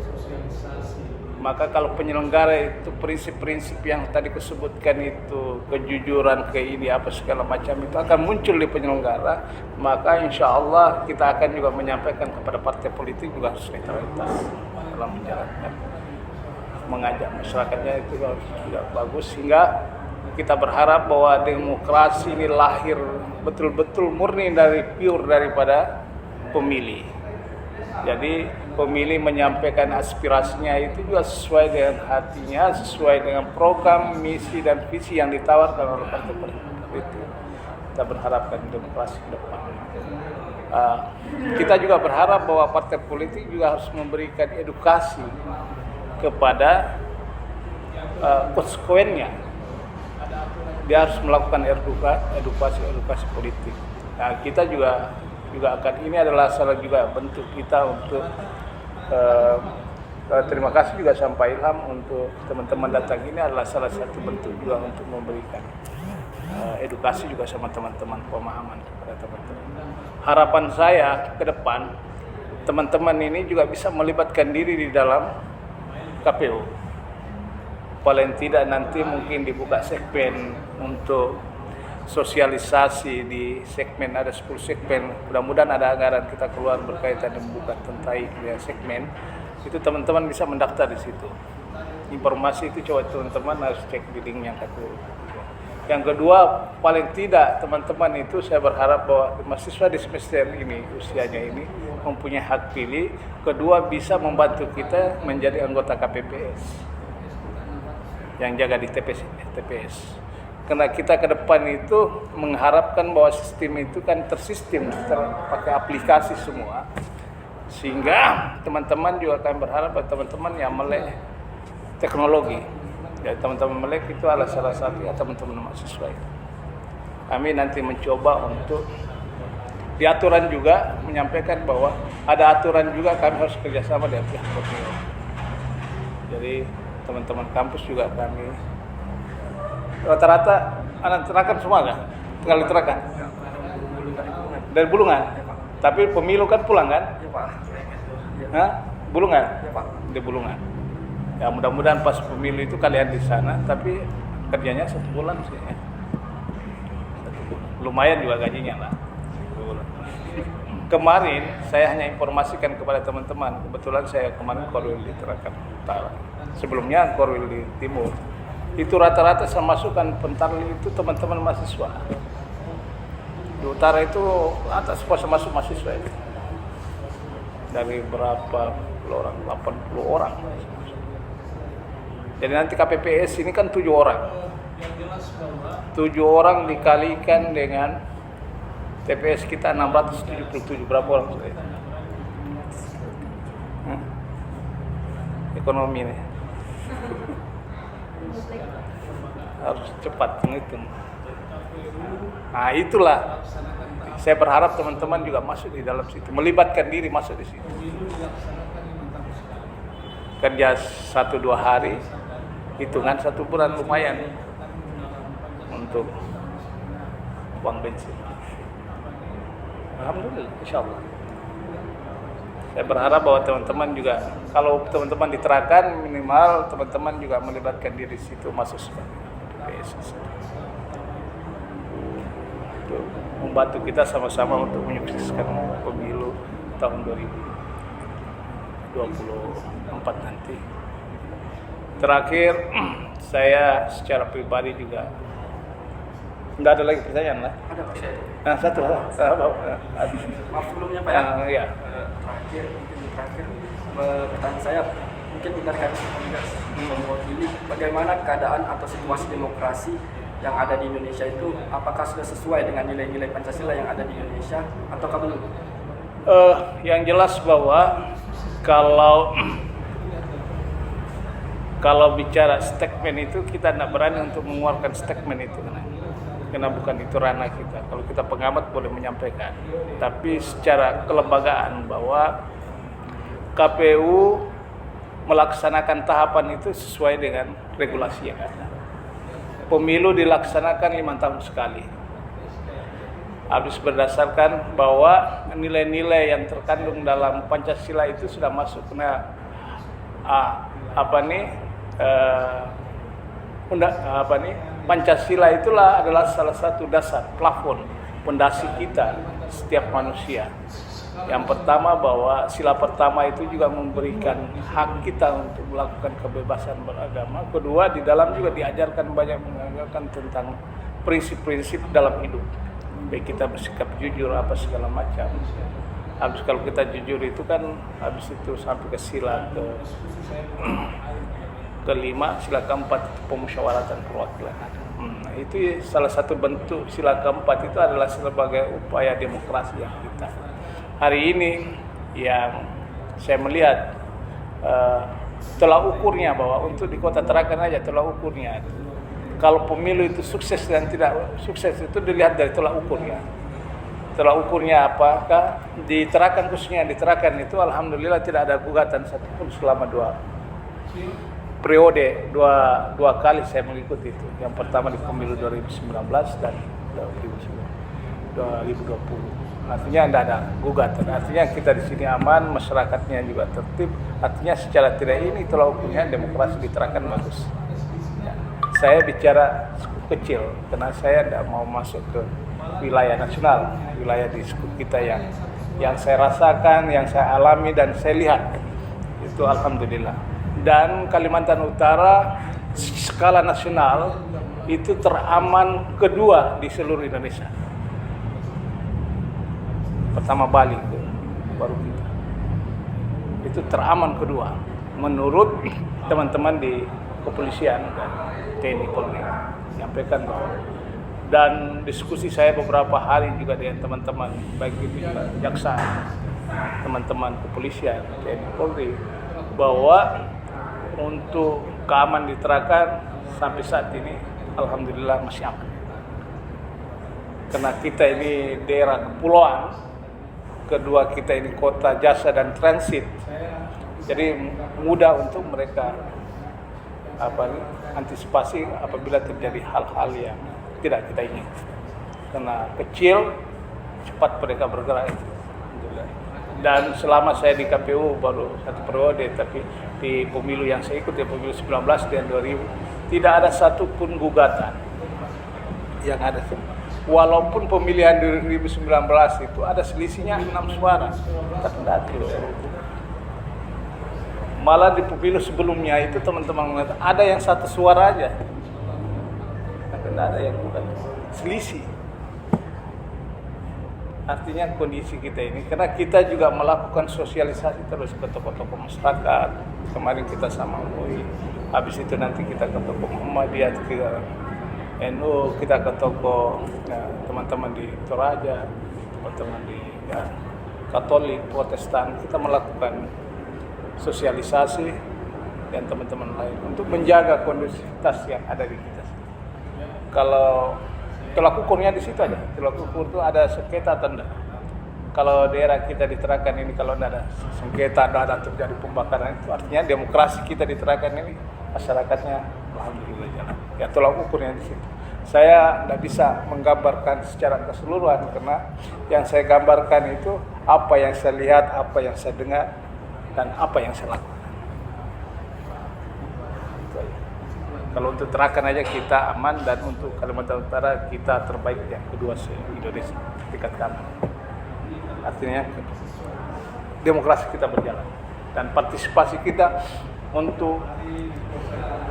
Maka kalau penyelenggara itu prinsip-prinsip yang tadi disebutkan itu kejujuran, ini apa segala macam itu akan muncul di penyelenggara, maka insya Allah kita akan juga menyampaikan kepada partai politik juga harus netralitas dalam menjalankan, mengajak masyarakatnya itu harus juga bagus, sehingga kita berharap bahwa demokrasi ini lahir betul-betul murni dari pure daripada pemilih. Jadi pemilih menyampaikan aspirasinya itu juga sesuai dengan hatinya, sesuai dengan program, misi dan visi yang ditawarkan oleh partai politik itu. Kita berharapkan demokrasi ke depan. Kita juga berharap bahwa partai politik juga harus memberikan edukasi kepada konstituennya. Dia harus melakukan edukasi politik. Nah, kita juga akan, ini adalah salah juga bentuk kita untuk terima kasih juga sama Pak Ilham untuk teman-teman datang ini adalah salah satu bentuk juga untuk memberikan edukasi juga sama teman-teman, pemahaman kepada teman-teman. Harapan saya ke depan teman-teman ini juga bisa melibatkan diri di dalam KPU. Paling tidak nanti mungkin dibuka segmen untuk sosialisasi di segmen, ada 10 segmen, mudah-mudahan ada anggaran kita keluar berkaitan dengan membuka tentang segmen, itu teman-teman bisa mendaftar di situ. Informasi itu coba teman-teman harus cek di linknya KPU. Yang kedua, paling tidak teman-teman itu saya berharap bahwa mahasiswa di semester ini, usianya ini mempunyai hak pilih. Kedua, bisa membantu kita menjadi anggota KPPS yang jaga di TPS. Karena kita ke depan itu mengharapkan bahwa sistem itu kan tersistem, terpakai aplikasi semua. Sehingga teman-teman juga akan berharap bahwa teman-teman yang melek teknologi. Jadi teman-teman melek itu adalah salah satu ya teman-teman mahasiswa. Kami nanti mencoba untuk di aturan juga menyampaikan bahwa ada aturan juga kami harus kerjasama dengan pihak pemilu. Jadi teman-teman kampus juga kami rata-rata anak terakan semua kan? Tinggal di Terakan? Dari Bulungan? Tapi pemilu kan pulang kan? Iya Pak. Hah? Bulungan? Iya Pak. Di Bulungan. Ya mudah-mudahan pas pemilu itu kalian di sana, tapi kerjanya 1 bulan sih ya. 1 bulan. Lumayan juga gajinya lah. 1 bulan. Kemarin saya hanya informasikan kepada teman-teman, kebetulan saya kemarin korwil di Terakan Utara. Sebelumnya korwil di Timur. Itu rata-rata saya masukkan pentarli itu teman-teman mahasiswa. Di utara itu atas puasa masuk mahasiswa itu. Dari berapa puluh orang? 80 orang. Jadi nanti KPPS ini kan 7 orang. 7 orang dikalikan dengan TPS kita 677, berapa orang? Ekonomi nih. Harus cepat menghitung. Nah itulah saya berharap teman-teman juga masuk di dalam situ, melibatkan diri masuk di situ. Kerja 1-2 hari, hitungan 1 bulan lumayan untuk uang bensin. Alhamdulillah, insya Allah. Saya berharap bahwa teman-teman juga, kalau teman-teman diterapkan minimal teman-teman juga melibatkan diri situ masuk sebagai PPS. Untuk membantu kita sama-sama untuk menyukseskan pemilu tahun 2024 nanti. Terakhir, saya secara pribadi juga tidak ada lagi pertanyaan lah. Ada Pak. Nah, satu. Maaf sebelumnya Pak ya. Ya. terakhir pertanyaan saya mungkin dari kami mewakili bagaimana keadaan atau situasi demokrasi yang ada di Indonesia itu, apakah sudah sesuai dengan nilai-nilai Pancasila yang ada di Indonesia ataukah belum? Yang jelas bahwa kalau bicara statement itu kita tidak berani untuk mengeluarkan statement itu karena bukan itu ranah kita. Kalau kita pengamat boleh menyampaikan, tapi secara kelembagaan bahwa KPU melaksanakan tahapan itu sesuai dengan regulasi yang ada. Pemilu dilaksanakan 5 tahun sekali. Habis berdasarkan bahwa nilai-nilai yang terkandung dalam Pancasila itu sudah masuk kena Pancasila itulah adalah salah satu dasar plafon pondasi kita setiap manusia. Yang pertama bahwa sila pertama itu juga memberikan hak kita untuk melakukan kebebasan beragama. Kedua, di dalam juga diajarkan banyak mengajarkan tentang prinsip-prinsip dalam hidup. Baik kita bersikap jujur apa segala macam. Habis kalau kita jujur itu kan habis itu sampai ke sila kelima, sila keempat pemusyawaratan perwakilan. Itu salah satu bentuk sila keempat itu adalah sebagai upaya demokrasi yang kita. Hari ini yang saya melihat tolak ukurnya bahwa untuk di Kota Tarakan aja tolak ukurnya. Kalau pemilu itu sukses dan tidak sukses itu dilihat dari tolak ukurnya. Tolak ukurnya apakah di Tarakan, khususnya di Tarakan itu alhamdulillah tidak ada gugatan satupun selama dua kali saya mengikuti itu. Yang pertama di pemilu 2019 dan 2020. Artinya tidak ada gugatan. Artinya kita di sini aman, masyarakatnya juga tertib. Artinya secara tidak ini tolak ukurnya demokrasi di Tarakan bagus. Ya. Saya bicara kecil karena saya tidak mau masuk ke wilayah nasional, wilayah di kita yang saya rasakan, yang saya alami dan saya lihat itu alhamdulillah. Dan Kalimantan Utara skala nasional itu teraman kedua di seluruh Indonesia. Pertama Bali, baru kita. Itu teraman kedua menurut teman-teman di kepolisian dan TNI Polri menyampaikan bahwa, dan diskusi saya beberapa hari juga dengan teman-teman baik itu juga jaksa, teman-teman kepolisian, TNI Polri, bahwa untuk keamanan di Tarakan sampai saat ini alhamdulillah masih aman. Karena kita ini daerah kepulauan, kedua kita ini kota jasa dan transit, jadi mudah untuk mereka antisipasi apabila terjadi hal-hal yang tidak kita ingin. Karena kecil, cepat mereka bergerak itu. Dan selama saya di KPU baru 1 periode, tapi di pemilu yang saya ikut, di pemilu 19 dan 2000, tidak ada satupun gugatan yang ada. Walaupun pemilihan 2019 itu ada selisihnya 6 suara, tapi malah di pemilu sebelumnya itu teman-teman mengatakan ada yang 1 suara aja, tidak ada yang bukan selisih. Artinya kondisi kita ini, karena kita juga melakukan sosialisasi terus ke tokoh-tokoh masyarakat. Kemarin kita sama MUI, habis itu nanti kita ke tokoh Muhammadiyah, kita NU, kita ke tokoh teman-teman di Toraja, teman-teman di Katolik, Protestan. Kita melakukan sosialisasi dan teman-teman lain untuk menjaga kondusivitas yang ada di kita. Kalau tolak ukurnya di situ aja. Tolak ukur itu ada sengketa atau enggak. Kalau daerah kita di Tarakan ini kalau enggak ada sengketa, enggak ada terjadi pembakaran, itu artinya demokrasi kita di Tarakan ini masyarakatnya alhamdulillah jalan. Ya tolak ukurnya di situ. Saya enggak bisa menggambarkan secara keseluruhan karena yang saya gambarkan itu apa yang saya lihat, apa yang saya dengar dan apa yang saya lakukan. Kalau untuk Tarakan aja kita aman, dan untuk Kalimantan Utara kita terbaik yang kedua se-Indonesia tingkat keamanan. Artinya demokrasi kita berjalan dan partisipasi kita untuk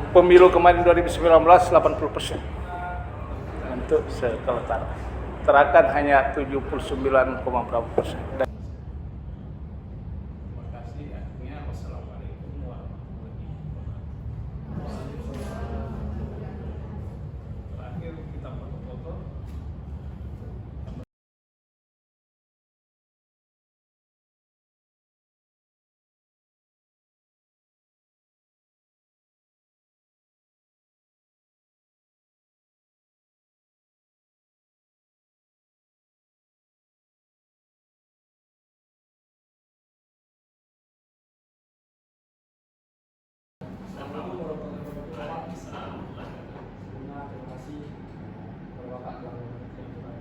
pemilu kemarin 2019 80% untuk se-Kalimantan. Tarakan hanya 79,% kasih Bapak telah menerima.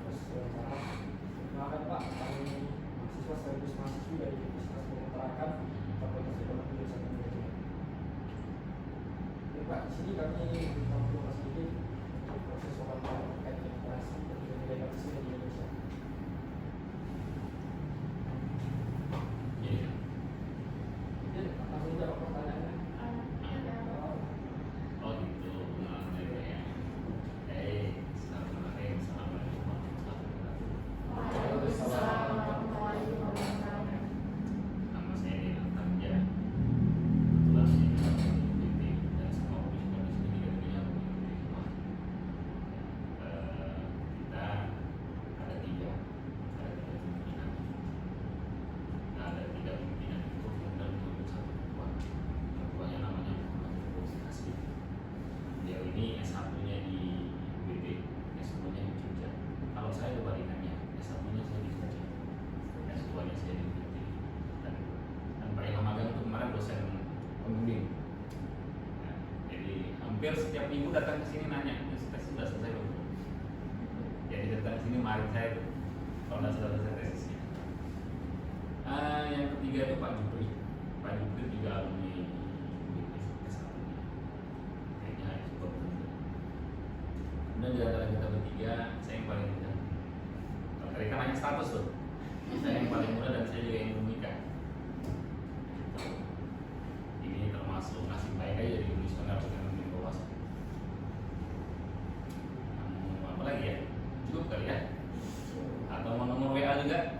Terus terima kasih Pak kami mahasiswa sekaligus mahasiswi dari Universitas Masyarakat Fakultas Ekonomi Jurusan Manajemen. Pak, di sini kami mencoba sedikit proses pemantauan terkait demokrasi dan nilai Pancasila di Indonesia. Langsung jawab pertanyaannya. Oh gitu, ya. Assalamualaikum warahmatullahi wabarakatuh. Nama saya Dina Tanja. Kebetulan saya BPT dan semua pimpinan di sini juga punya pimpinan. Kita ada tiga pimpinan. Ada tiga pimpinan itu kemudian menurut satu ketua. Ketuanya namanya Muhammad Hasbi. Beliau ini S1-nya di UBB, S2-nya di Jogja. Kalau saya kebalikannya, S1-nya saya di Jogja, S2-nya saya di UBB. Dan pernah magang itu kemarin dosen pembimbing. Nah, jadi hampir setiap minggu datang ke sini nanya, tes sudah selesai belum? Jadi datang ke sini mari saya itu, kalau sudah selesai tesisnya. Yang ketiga itu Pak Jupri. Pak Jupri juga alumni UBB S1-nya. Kayaknya cukup. Kemudian di antara kita bertiga, saya yang paling muda. Kalau tadi kan hanya status tuh. Saya yang paling muda dan saya juga yang belum nikah. Ini termasuk nasib baik aja di Indonesia dengan lebih bawah. Apa lagi ya? Cukup kali ya? Atau mau nomor WA juga?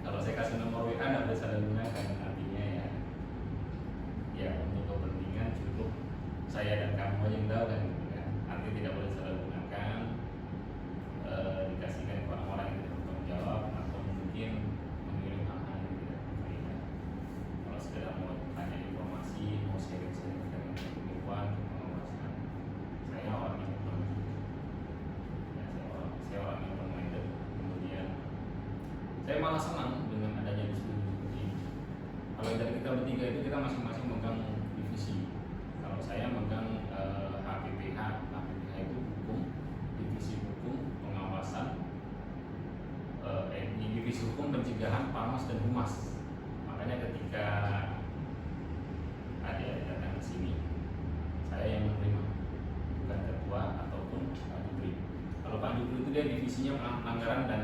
Kalau saya kasih nomor WA nggak bisa digunakan, artinya ya untuk kepentingan cukup saya dan kamu aja yang tahu kan, gitu kan. Artinya tidak boleh salah gunakan, dikasihkan ke orang-orang yang tidak bertanggung jawab atau mungkin mengirim hal-hal yang tidak berfaedah. Kalau sekedar mau tanya informasi, mau sharing-sharing dengan pengetahuan, pengawasan, saya orang yang saya orang yang open-minded. Kemudian saya malah senang dengan adanya diskusi seperti ini. Kalau dari kita bertiga itu kita masing-masing megang divisi. Kalau saya megang HPPH itu hukum, divisi hukum, pengawasan, divisi hukum pencegahan, PAMAS dan Humas. Makanya ketika ada datang ke sini, saya yang menerima, bukan ketua ataupun Pak Jupri. Kalau Pak Jupri itu dia divisinya anggaran dan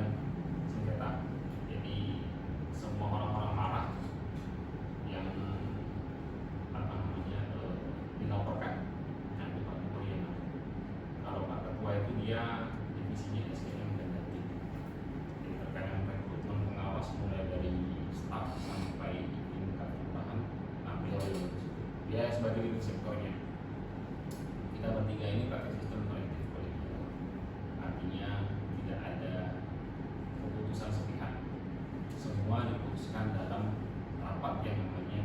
sengketa. Jadi semua orang-orang marah yang dilaporkan nanti Pak Jupri yang kalau Pak Ketua itu dia divisinya SDM dan Dantim. Jadi terkait dengan rekrutmen pengawas mulai dari staf sampai tingkat kelurahan, beliau dia sebagai leading sektornya. Kita bertiga ini pakai sistem kolektif kolegial, artinya tidak ada keputusan sepihak, semua diputuskan dalam rapat yang namanya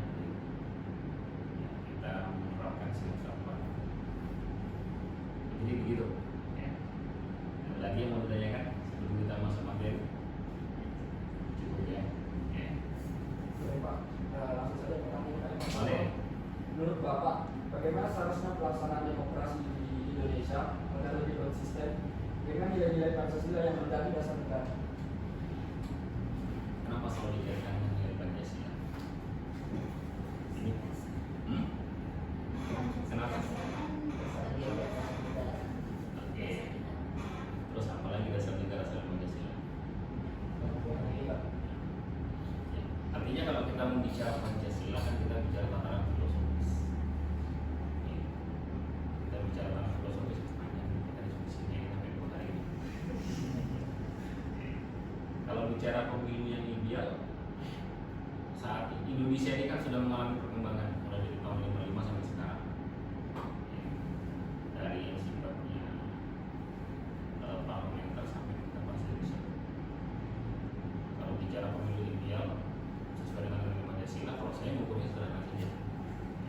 ya, kita menerapkan silaturahmi. Jadi begitu ya. Ada lagi yang mau ditanyakan sebelum kita masuk materi? Cukup ya. Oke Pak, langsung saja pertanyaan. Boleh. Menurut Bapak, bagaimana seharusnya pelaksanaan demokrasi di Indonesia agar lebih konsisten dengan nilai-nilai Pancasila yang menjadi dasar negara? Kenapa selalu dikaitkan dengan nilai Pancasila? Ini? Kenapa? Oke. Terus apa lagi dasar negara selain Pancasila? Ya. Artinya kalau kita membicara Pancasila kan kita bicara tataran filosofis. Ya. Kita bicara tataran filosofis panjang, kita diskusinya sampai 2 hari. Kalau bicara pemilu yang ideal, saat ini Indonesia ini kan sudah mengalami perkembangan mulai dari tahun 55 sampai sekarang. Ya. Dari yang sifatnya parlementer sampai ke presidensial. Kalau bicara pemilu ideal sesuai dengan nilai Pancasila, kalau saya mengukurnya sederhana saja.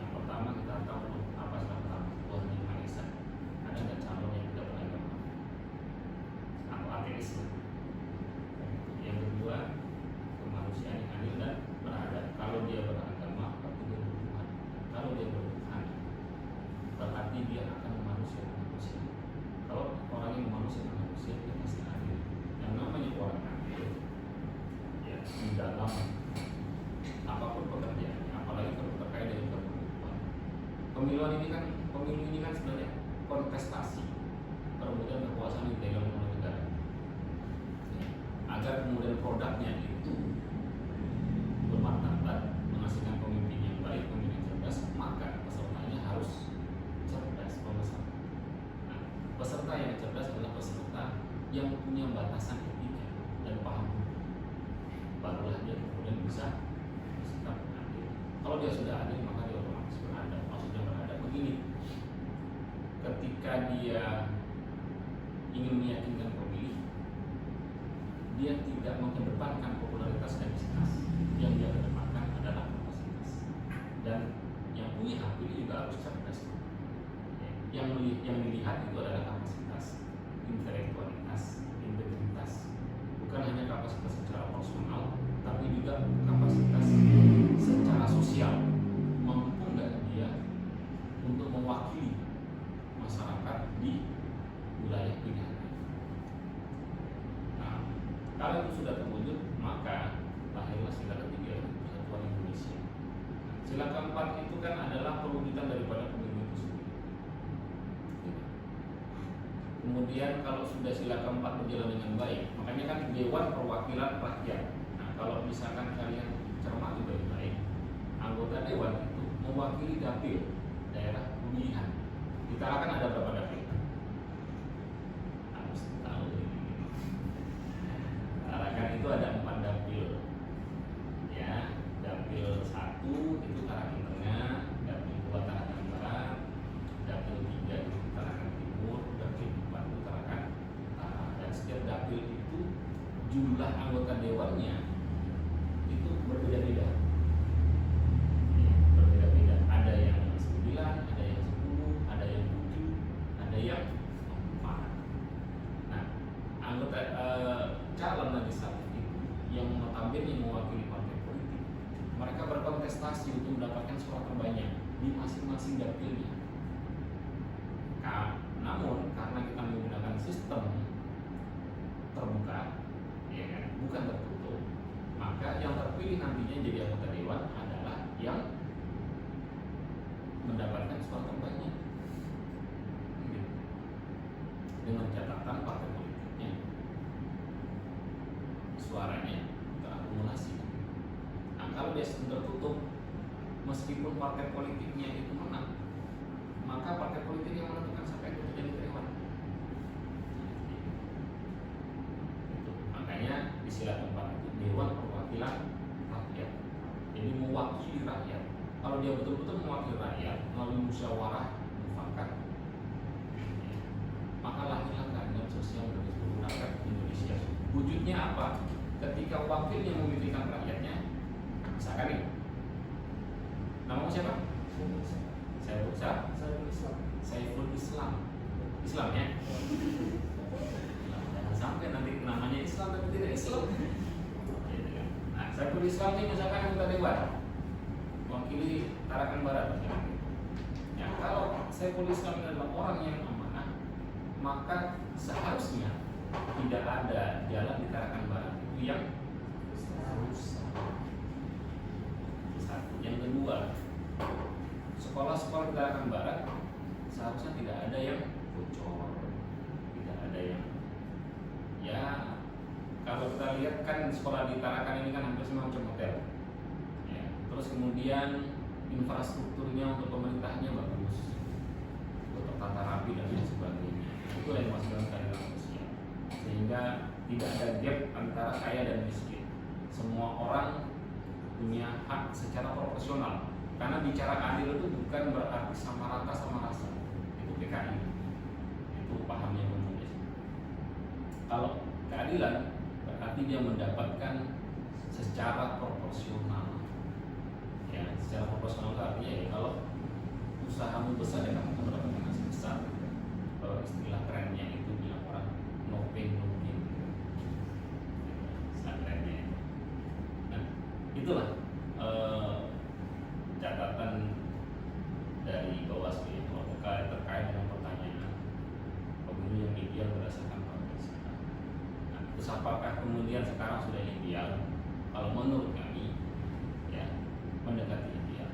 Yang pertama kita tahu apa sebab Tuhan yang Maha Esa. Ada nggak calon yang tidak beragama atau ateisme? Yang kedua, kemanusiaan yang adil dan beradab. Kalau dia beragama, berarti dia bertuhan. Kalau dia bertuhan, berarti dia pemilu ini kan sebenarnya kontestasi perebutan kekuasaan di dalam negara. Ya, agar kemudian produknya itu bermartabat, menghasilkan pemimpin yang baik, pemimpin yang cerdas, maka pesertanya harus cerdas peserta. Nah, peserta yang cerdas adalah peserta yang punya batasan etika dan paham hukum. Barulah dia kemudian bisa bersikap adil. Kalau dia sudah adil, maka dia otomatis beradab. Maksudnya beradab begini: ketika dia ingin meyakinkan pemilih, dia tidak mengedepankan popularitas dan prestasi. Yang dia kedepankan adalah kapasitas. Dan yang punya hak pilih juga harus cerdas. Yang dilihat itu adalah kapasitas, intelektualitas, integritas. Bukan hanya kapasitas secara personal, tapi juga kapasitas secara sosial. Mampu nggak dia untuk mewakili masyarakat di wilayah pilihannya. Nah, kalau itu sudah terwujud, maka lahirlah sila ketiga, Persatuan Indonesia. Sila keempat itu kan adalah perwujudan daripada pemilu itu sendiri. Kemudian kalau sudah sila keempat berjalan dengan baik, makanya kan Dewan Perwakilan Rakyat. Nah, kalau misalkan kalian cermati baik-baik, anggota dewan itu mewakili dapil daerah pemilihan. Kita akan ada berapa dapil? Harus tahu ini. Tarakan itu ada 4 dapil. Ya, dapil 1 itu Tarakan Tengah, dapil 2 Tarakan Barat, dapil 3 itu Tarakan Timur, dapil 4 itu Tarakan Utara. Dan setiap dapil itu jumlah anggota dewannya itu berbeda-beda. Berbeda-beda. Ada yang 9, ada yang 10, ada yang 7, ada yang 4. Nah, anggota calon legislatif itu yang notabene mewakili partai politik, mereka berkontestasi untuk mendapatkan suara terbanyak di masing-masing dapilnya. Namun karena kita menggunakan sistem terbuka, ya kan, bukan tertutup, maka yang terpilih nantinya jadi anggota dewan adalah yang mendapatkan suara terbanyak. Dengan catatan partai politiknya suaranya terakumulasi. Nah, kalau dia tertutup, meskipun partai politiknya itu menang, maka partai politik yang menentukan siapa yang menjadi dewan. Makanya di sila keempat itu Dewan Perwakilan Rakyat. Jadi mewakili rakyat. Kalau dia betul-betul mewakili rakyat melalui musyawarah mufakat, maka lahirlah keadilan sosial bagi seluruh rakyat Indonesia. Wujudnya apa? Ketika wakilnya memilihkan rakyatnya, misalkan nih, namamu siapa? Saiful Islam. Islam ya? Jangan sampai nanti namanya Islam tapi tidak Islam. Nah, Saiful Islam ini misalkan anggota dewan, mewakili Tarakan Barat. Ya, kalau Saiful Islam adalah orang yang amanah, maka seharusnya tidak ada jalan di Tarakan Barat itu yang rusak. Satu. Yang kedua, sekolah-sekolah di Tarakan Barat seharusnya tidak ada yang bocor, tidak ada yang, ya kalau kita lihat kan sekolah di Tarakan ini kan hampir semua macam hotel, ya. Terus kemudian infrastrukturnya untuk pemerintahnya bagus, tertata rapi dan lain sebagainya. Itu yang masuk dalam keadilan sosial, sehingga tidak ada gap antara kaya dan miskin. Semua orang punya hak secara proporsional. Karena bicara adil itu bukan berarti sama rata sama rasa. Itu PKI. Itu pahamnya komunis. Kalau keadilan berarti dia mendapatkan secara proporsional. Ya, secara proporsional artinya ya kalau usahamu besar ya kamu mendapatkan hasil besar. Kalau istilah kerennya itu bilang orang no pain no gain. Istilah kerennya. Nah, itulah catatan dari Bawaslu itu terkait dengan pertanyaan pemilu yang ideal berdasarkan partai. Nah, terus apakah kemudian sekarang sudah ideal? Kalau menurut kami, ya mendekati ideal.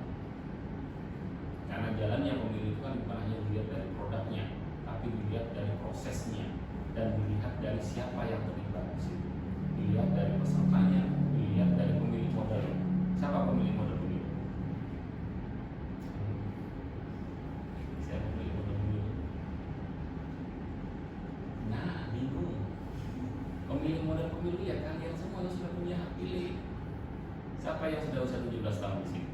Karena jalannya yang sudah usia 17 tahun di sini?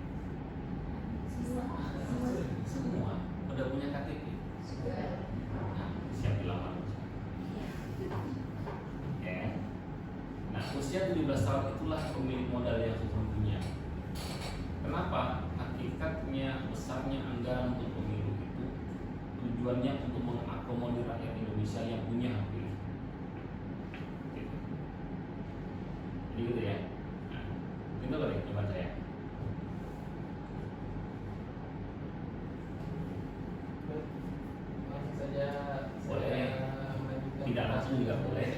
Semua udah punya KTP. Nah, siap dilamar. Oke. Nah, usia 17 tahun itulah pemilik modal yang sesungguhnya. Kenapa? Hakikatnya besarnya anggaran untuk pemilu itu tujuannya untuk mengakomodir rakyat Indonesia yang punya hak pilih. Gitu. Jadi gitu ya. Nah, itu boleh coba saya. Langsung saja Boleh. saya melanjutkan. Tidak langsung juga boleh.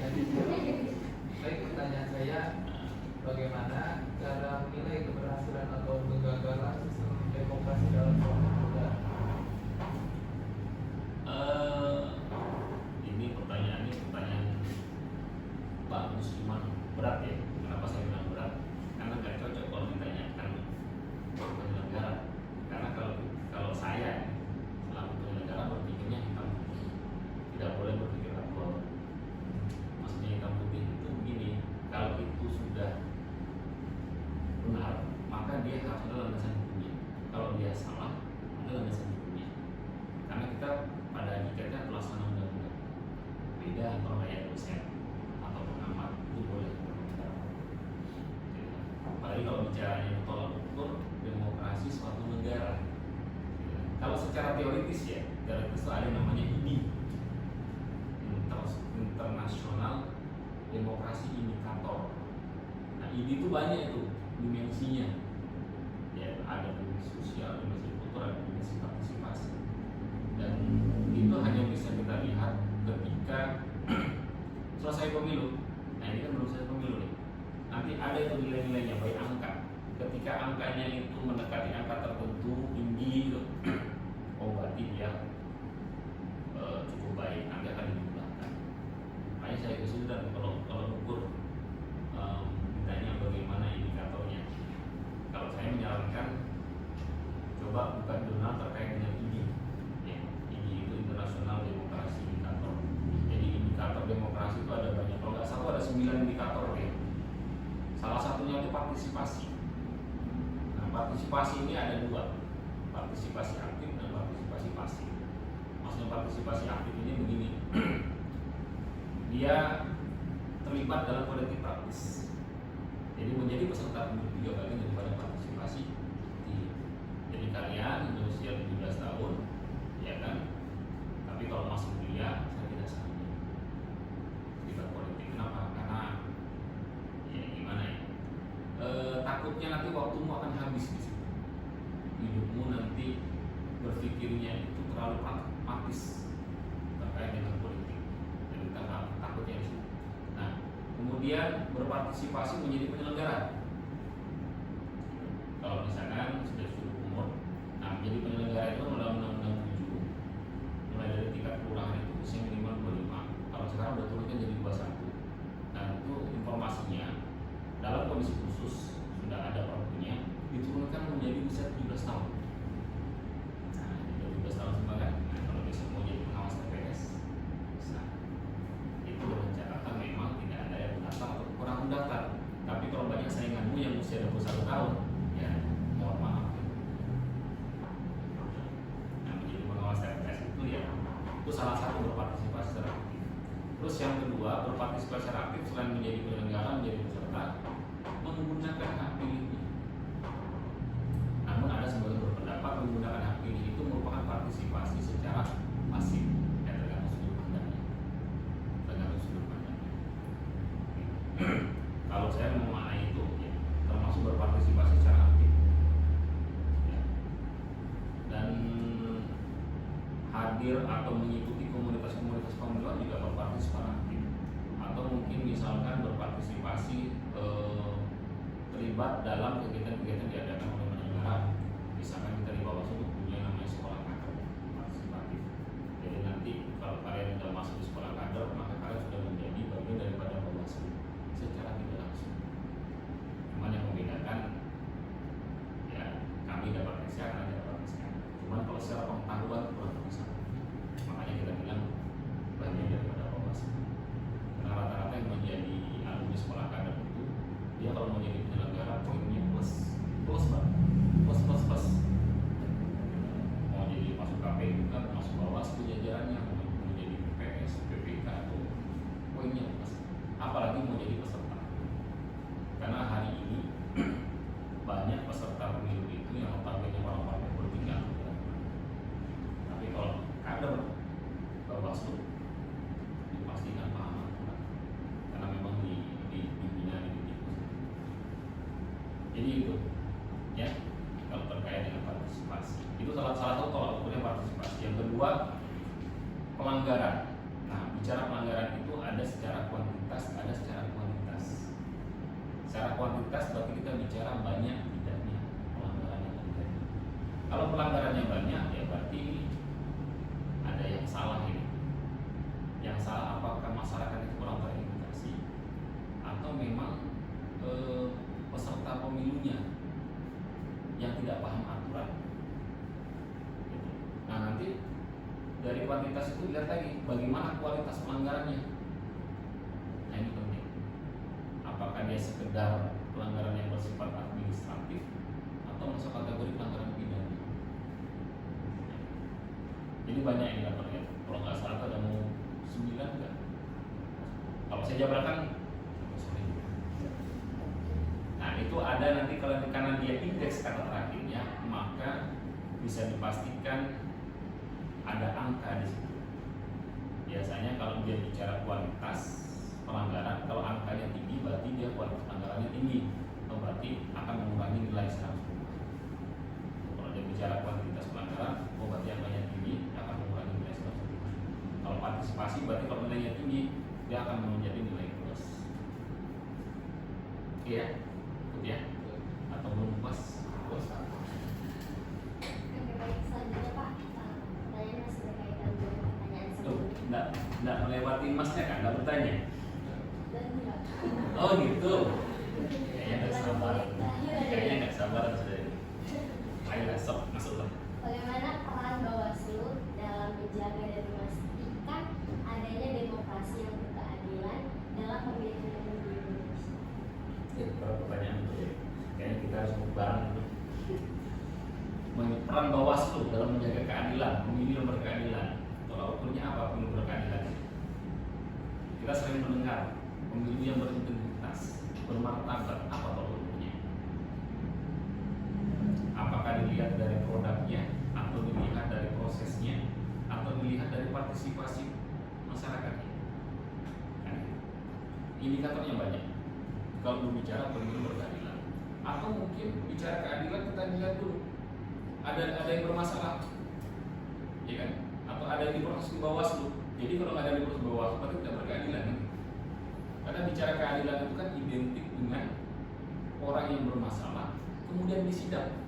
Baik, pertanyaan saya, bagaimana cara menilai keberhasilan atau kegagalan sistem demokrasi dalam suatu negara? Ini pertanyaan bagus, cuman berat ya. Kenapa saya bilang berat? Karena nggak cocok kalau ditanyakan penyelenggara. Karena kalau saya selaku penyelenggara berpikirnya hitam putih, tidak boleh berpikir abu-abu. Maksudnya hitam putih itu begini, kalau itu sudah benar, maka dia harus ada landasan hukumnya. Kalau dia salah, ada landasan hukumnya. Karena kita pada hakikatnya pelaksana undang-undang. Beda kalau kayak dosen atau pengamat itu boleh berbicara. Apalagi kalau bicaranya tolak ukur demokrasi suatu negara. Kalau secara teoritis ya, teoritis itu ada namanya IDI, Internasional Demokrasi Indikator. Nah, IDI itu banyak itu dimensinya. Ya, ada dimensi sosial, dimensi kultural, ada dimensi partisipasi. Dan itu hanya bisa kita lihat ketika selesai pemilu. Nah, ini kan belum selesai pemilu nih. Nanti ada itu nilai-nilainya, baik angka. Ketika angkanya itu mendekati angka tertentu tinggi gitu, oh berarti dia cukup baik, nanti akan dijumlahkan. Makanya saya kesulitan kalau ukur ditanya bagaimana indikatornya. Kalau saya menyarankan coba buka jurnal terkait dengan IDI. Ya, IDI itu Internasional Demokrasi Indikator. Jadi indikator demokrasi itu ada banyak. Kalau nggak salah ada 9 indikator ya. Salah satunya itu partisipasi. Nah, partisipasi ini ada 2, partisipasi aktif dan partisipasi pasif. Maksudnya partisipasi aktif ini begini, dia terlibat dalam politik praktis. Jadi menjadi peserta pemilu juga bagian daripada partisipasi. Jadi kalian berusia 17 tahun, ya kan? Tapi kalau masih kuliah, saya tidak sarankan terlibat politik. Kenapa? Karena ya gimana ya? Takutnya nanti waktumu akan habis di situ. Hidupmu nanti berpikirnya itu terlalu praktis terkait dengan politik. Jadi kita takutnya di situ. Nah, kemudian berpartisipasi menjadi penyelenggara. Kalau misalkan sudah cukup umur, nah menjadi penyelenggara itu dalam Undang-Undang 7 mulai dari tingkat kelurahan itu usia minimal 25. Kalau sekarang udah turunkan jadi 21. Nah itu informasinya dalam kondisi khusus sudah ada perpunya diturunkan menjadi usia 17 tahun. Nah 17 tahun semua kan. Nah, kalau besok mau jadi pengawas TPS bisa. Itu dengan catatan memang tidak ada yang mendaftar atau kurang mendaftar. Tapi kalau banyak sainganmu yang usia 21 tahun, ya mohon maaf. Nah menjadi pengawas TPS itu ya itu salah satu berpartisipasi secara aktif. Terus yang kedua berpartisipasi secara aktif selain menjadi penyelenggara menjadi peserta menggunakan hak pilihnya. Namun ada sebagian berpendapat menggunakan hak pilih itu merupakan partisipasi secara pasif. Ya tergantung sudut pandangnya. Kalau saya memaknai itu ya, termasuk berpartisipasi secara aktif. Ya. Dan hadir atau mengikuti komunitas-komunitas pemiluan juga berpartisipasi aktif. Atau mungkin misalkan berpartisipasi terlibat dalam kegiatan-kegiatan diadakan oleh penyelenggara. Misalkan kita di Bawaslu punya namanya sekolah kader partisipatif. Jadi nanti kalau kalian sudah masuk di sekolah kader, maka kalian sudah menjadi bagian daripada Bawaslu secara tidak langsung. Cuman yang membedakan ya kami dapat SK, kalian dapat SK. Cuman kalau secara pengetahuan kurang lebih sama. Makanya kita bilang bagian daripada Bawaslu. Karena rata-rata yang menjadi alumni sekolah kader itu dia kalau mau jadi penyelenggara poinnya plus jajarannya mau jadi PPS, PPK atau poinnya mas, apalagi mau jadi peserta. Karena hari ini banyak peserta pemilu itu yang notabene orang partai politik yang tidak. Tapi kalau kader Bawaslu dipastikan paham aturan, karena memang dibina di itu. Jadi itu ya kalau terkait dengan partisipasi itu salah satu tolak ukurnya partisipasi. Yang kedua, pelanggaran. Nah, bicara pelanggaran itu ada secara kuantitas, ada secara kuantitas. Secara kuantitas berarti kita bicara banyak tidaknya pelanggaran yang terjadi. Kalau pelanggarannya banyak ya berarti ada yang salah ini. Yang salah apakah masyarakat itu kurang teredukasi atau memang peserta pemilunya yang tidak paham aturan. Gitu. Nah nanti dari kuantitas itu lihat lagi bagaimana kualitas pelanggarannya. Nah ini penting. Apakah dia sekedar pelanggaran yang bersifat administratif atau masuk kategori pelanggaran pidana? Jadi banyak yang kita perlihat. Kalau nggak salah ada mau 9 enggak? Kalau saya jabarkan, sorry. Nah itu ada nanti kalau karena dia indeks kata terakhirnya, maka bisa dipastikan ada angka di situ. Biasanya kalau dia bicara kualitas pelanggaran, kalau angkanya tinggi berarti dia kualitas pelanggarannya tinggi, atau berarti akan mengurangi nilai 100. Kalau dia bicara kuantitas pelanggaran, berarti angkanya tinggi akan mengurangi nilai 100. Kalau partisipasi berarti kalau nilainya tinggi dia akan menjadi nilai plus. Oke ya, ikut ya, atau belum pas? Oke, baik. Selanjutnya Pak, pertanyaan masih berkaitan dengan pertanyaan sebelumnya. Nggak melewati masnya kan, nggak bertanya? Oh gitu. Kayaknya nggak sabar. Kayaknya nggak sabar sudah. Ayo sok masuklah. Bagaimana peran Bawaslu dalam menjaga dan memastikan adanya demokrasi yang berkeadilan dalam pemilihan di Indonesia? Pertanyaan itu ya. Kayaknya kita harus bareng itu. Peran Bawaslu dalam menjaga keadilan, pemilu yang berkeadilan. Tolak ukurnya apa pemilu berkeadilan? Kita sering mendengar pemilu yang berintegritas, bermartabat, apa tolak ukurnya? Apakah dilihat dari produknya, atau dilihat dari prosesnya, atau dilihat dari partisipasi masyarakatnya? Kan? Indikatornya banyak. Kalau berbicara pemilu berkeadilan, atau mungkin bicara keadilan kita lihat dulu ada yang bermasalah, ya kan? Atau ada yang diproses di Bawaslu. Jadi kalau nggak ada yang diproses di Bawaslu berarti tidak berkeadilan. Kan? Karena bicara keadilan itu kan identik dengan orang yang bermasalah kemudian disidang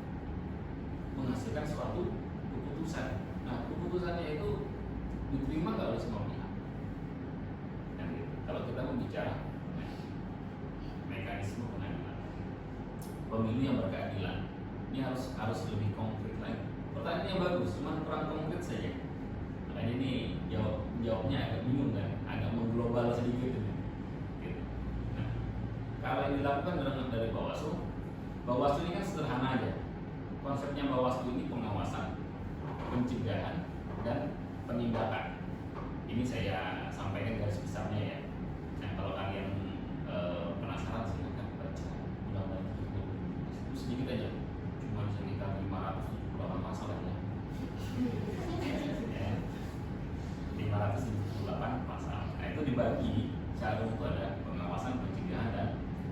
menghasilkan suatu keputusan. Nah keputusannya itu diterima nggak oleh semua pihak. Dan kalau kita membicara mekanisme pengadilan, pemilu yang berkeadilan, ini harus lebih konkret lagi. Pertanyaannya bagus, cuma kurang konkret saja. Makanya ini jawabnya agak bingung kan, agak mengglobal sedikit. Gitu. Nah, kalau yang dilakukan dari Bawaslu, Bawaslu ini kan sederhana aja. Konsepnya Bawaslu ini pengawasan, pencegahan, dan penindakan. Ini saya sampaikan garis besarnya ya. Nah kalau kalian penasaran silahkan baca undang-undang itu sedikit aja, cuma sekitar 578 pasal aja. 578 pasal. Nah itu dibagi secara itu ada pengawasan, pencegahan, dan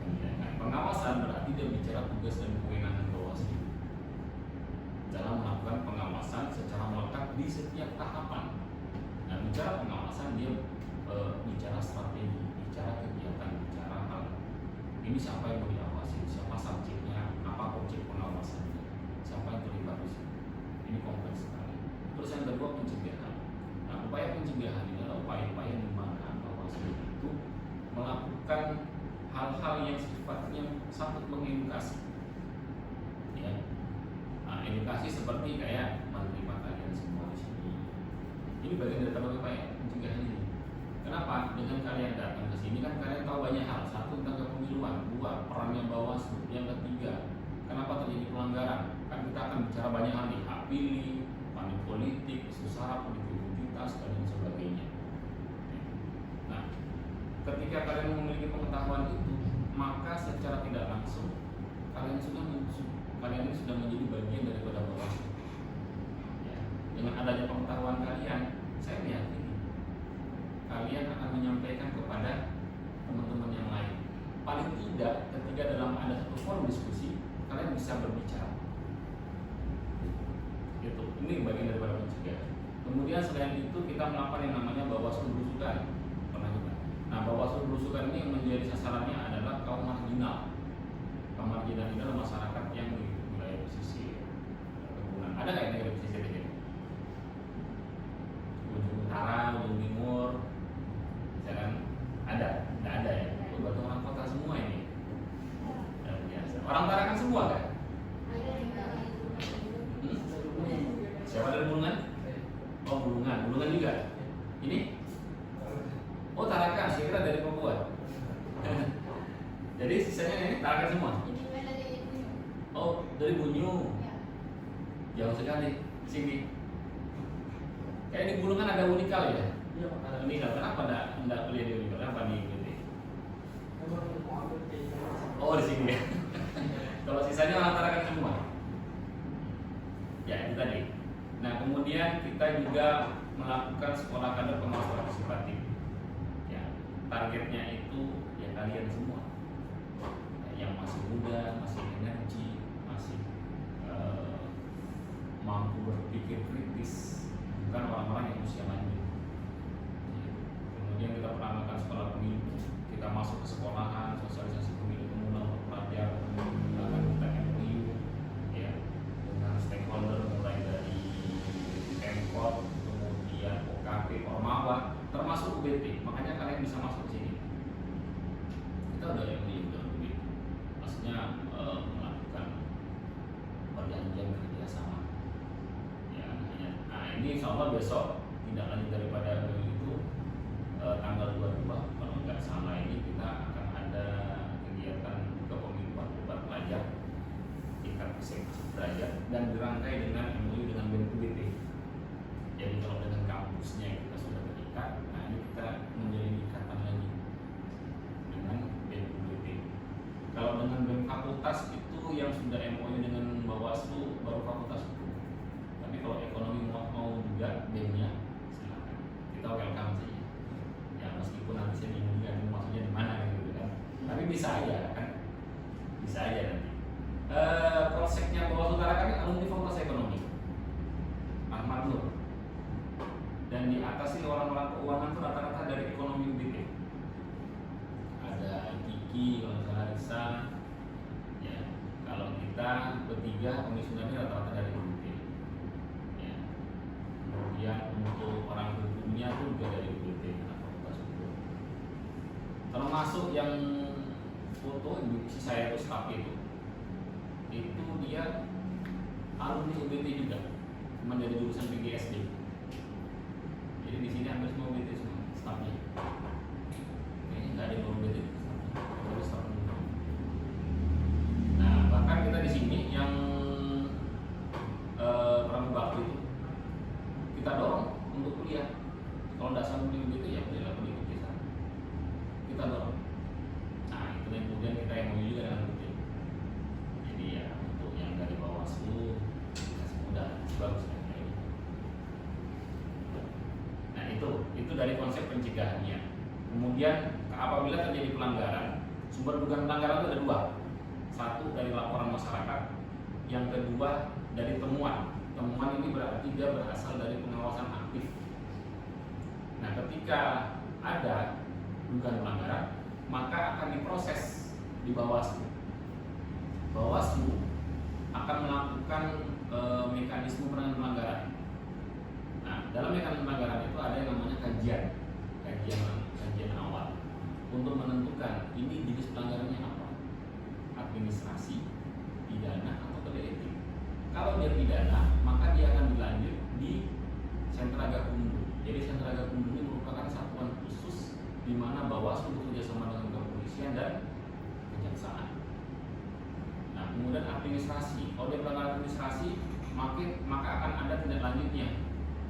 penindakan. Pengawasan berarti dia bicara tugas dan kewenangan Bawaslu dalam melakukan pengawasan secara melekat di setiap tahapan. Nah bicara pengawasan dia bicara strategi, bicara kegiatan, bicara hal ini siapa yang mau diawasi, siapa subjeknya, apa objek pengawasannya, siapa yang terlibat di situ. Ini kompleks sekali. Terus yang kedua pencegahan. Nah upaya pencegahan ini adalah upaya-upaya di mana Bawaslu itu melakukan hal-hal yang sifatnya sangat mengedukasi. Ya. Nah, edukasi seperti kayak menerima kalian semua di sini. Ini bagian dari upaya pencegahan ini. Kenapa? Dengan kalian datang ke sini kan kalian tahu banyak hal. Satu tentang kepemiluan, dua perannya Bawaslu, yang ketiga kenapa terjadi pelanggaran. Kan kita akan bicara banyak hal nih, hak pilih, money politik, isu sara, politik identitas, fakultas dan lain sebagainya. Nah, ketika kalian memiliki pengetahuan itu, maka secara tidak langsung kalian ini sudah menjadi bagian daripada Bawaslu. Ya, dengan adanya pengetahuan kalian, saya meyakini kalian akan menyampaikan kepada teman-teman yang lain. Paling tidak ketika dalam ada satu forum diskusi, kalian bisa berbicara. Gitu. Ini bagian daripada pencegahan. Kemudian selain itu kita melakukan yang namanya Bawaslu belusukan. Pernah juga. Nah, Bawaslu belusukan ini yang menjadi sasarannya adalah kaum marginal. Kaum marginal ini adalah masyarakat yang di wilayah pesisir, perkebunan. Ada nggak yang dari pesisir ini? Ujung utara, ujung timur, misalkan ada? Nggak ada ya? Itu berarti orang kota semua ini. Biasa. Orang Tarakan semua kan? Siapa dari Bulungan? Oh, Bulungan juga. Ini? Oh, Tarakan, saya kira dari Papua. Jadi sisanya ini Tarakan semua. Oh, dari Bunyu. Jauh sekali sini. Kayak di Bulungan ada Unikal ya? Ada Unikal. Kenapa enggak kuliah di Unikal? Kenapa di UPT? Oh, di sini ya. Kalau sisanya orang Tarakan semua. Ya, itu tadi. Nah, kemudian kita juga melakukan sekolah kader pengawas partisipatif. Ya, targetnya itu ya kalian semua. Ya, yang masih muda, masih energi, masih mampu berpikir kritis, bukan orang-orang yang usia lanjut. Kemudian kita pernah melakukan sekolah pemilu, kita masuk ke sekolahan, sosialisasi pemilu pemula untuk pelajar, menggunakan MOU, ya, dengan stakeholder mulai dari Pemkot, kemudian OKP, Ormawa, termasuk UBT. Makanya kalian bisa masuk ke sini. Kita udah yang UBT, maksudnya melakukan perjanjian kerjasama. Ya, nah ini insya Allah besok tidak lanjut daripada itu tanggal 22 kalau nggak salah ini kita akan ada kegiatan kepemiluan debat pelajar tingkat sederajat dan dirangkai dengan MOU dengan BNPB. Jadi kalau dengan kampusnya kita sudah terikat, nah ini kita menjadi ikatan lagi dengan BNPB. Kalau dengan BEM fakultas itu yang sudah MOU dengan Bawaslu baru fakultas hukum. Tapi kalau ekonomi mau juga BEM-nya silakan, kita welcome saja. Ya meskipun nanti saya bingung juga maksudnya di mana gitu kan. Tapi bisa aja kan, bisa aja nanti. Polseknya Bawaslu Tarakan ini alumni fakultas ekonomi, Ahmad Nur. Dan diatasi orang-orang keuangan itu rata-rata dari ekonomi UBT. Ada Kiki, Risa, ya. Kalau kita bertiga komisionernya rata-rata dari UBT. Ya. Kemudian untuk orang hukumnya itu juga dari UBT, fakultas hukum. Termasuk yang foto si saya itu staff itu dia alumni UBT juga, cuma dari jurusan PGSD. Jadi di sini hampir semua UBT semua staffnya. Kayaknya nggak ada yang UBT staffnya, staff. Nah bahkan kita di sini yang orang bakti itu kita dorong untuk kuliah. Kalau nggak sanggup di UBT ya bolehlah pergi ke desa. Kita dorong. Nah itu yang kemudian kita yang mau juga dengan UBT. Jadi ya untuk yang dari Bawaslu mudah bagus kan. Itu dari konsep pencegahannya. Kemudian apabila terjadi pelanggaran, sumber dugaan pelanggaran itu ada dua. Satu dari laporan masyarakat, yang kedua dari temuan. Temuan ini berarti dia berasal dari pengawasan aktif. Nah, ketika ada dugaan pelanggaran, maka akan diproses di Bawaslu. Bawaslu akan melakukan mekanisme penanganan pelanggaran. Nah, dalam mekanisme pelanggaran itu ada yang namanya kajian awal untuk menentukan ini jenis pelanggarannya apa, administrasi, pidana atau kode etik. Kalau dia pidana, maka dia akan dilanjut di sentra gakumdu. Jadi sentra gakumdu ini merupakan satuan khusus di mana Bawaslu bekerja sama dengan kepolisian dan kejaksaan. Nah, kemudian administrasi. Kalau dia pelanggaran administrasi, maka akan ada tindak lanjutnya.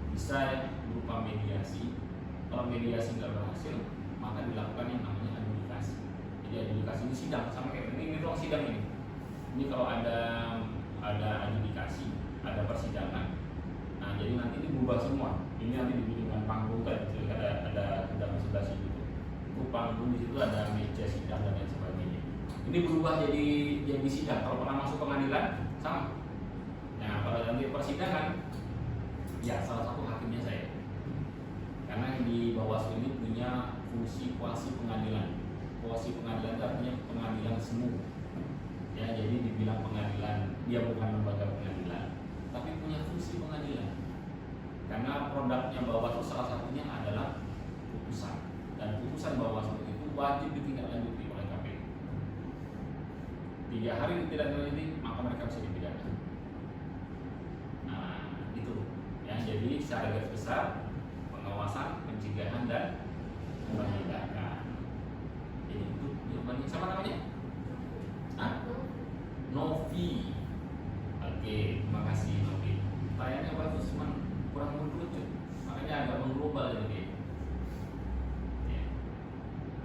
Bisa berupa mediasi. Kalau mediasi nggak berhasil, maka dilakukan yang namanya adjudikasi. Jadi adjudikasi ini sidang, sama kayak ini ruang sidang ini. Ini kalau ada adjudikasi, ada persidangan. Nah, jadi nanti ini berubah semua. Ini nanti dibikin panggung kan, ada sebelah situ. Itu panggung, di situ ada meja sidang dan lain sebagainya. Ini berubah jadi sidang. Kalau pernah masuk pengadilan, sama. Nah, kalau nanti persidangan, ya salah satu hakimnya saya. Karena di Bawaslu ini punya fungsi kuasi pengadilan. Kuasi pengadilan itu artinya pengadilan semu. Ya, jadi dibilang pengadilan, dia bukan lembaga pengadilan, tapi punya fungsi pengadilan. Karena produknya Bawaslu salah satunya adalah putusan. Dan putusan Bawaslu itu wajib ditindaklanjuti oleh KPU. 3 hari ditindaklanjuti, maka mereka bisa dipidana. Nah, itu ya. Jadi secara garis besar pengawasan, pencegahan dan penindakan. Jadi itu jawabannya sama namanya? Hah? Novi. Oke, terima kasih Novi. Tayangnya bagus, cuman kurang lucu. Makanya agak mengglobal jadi.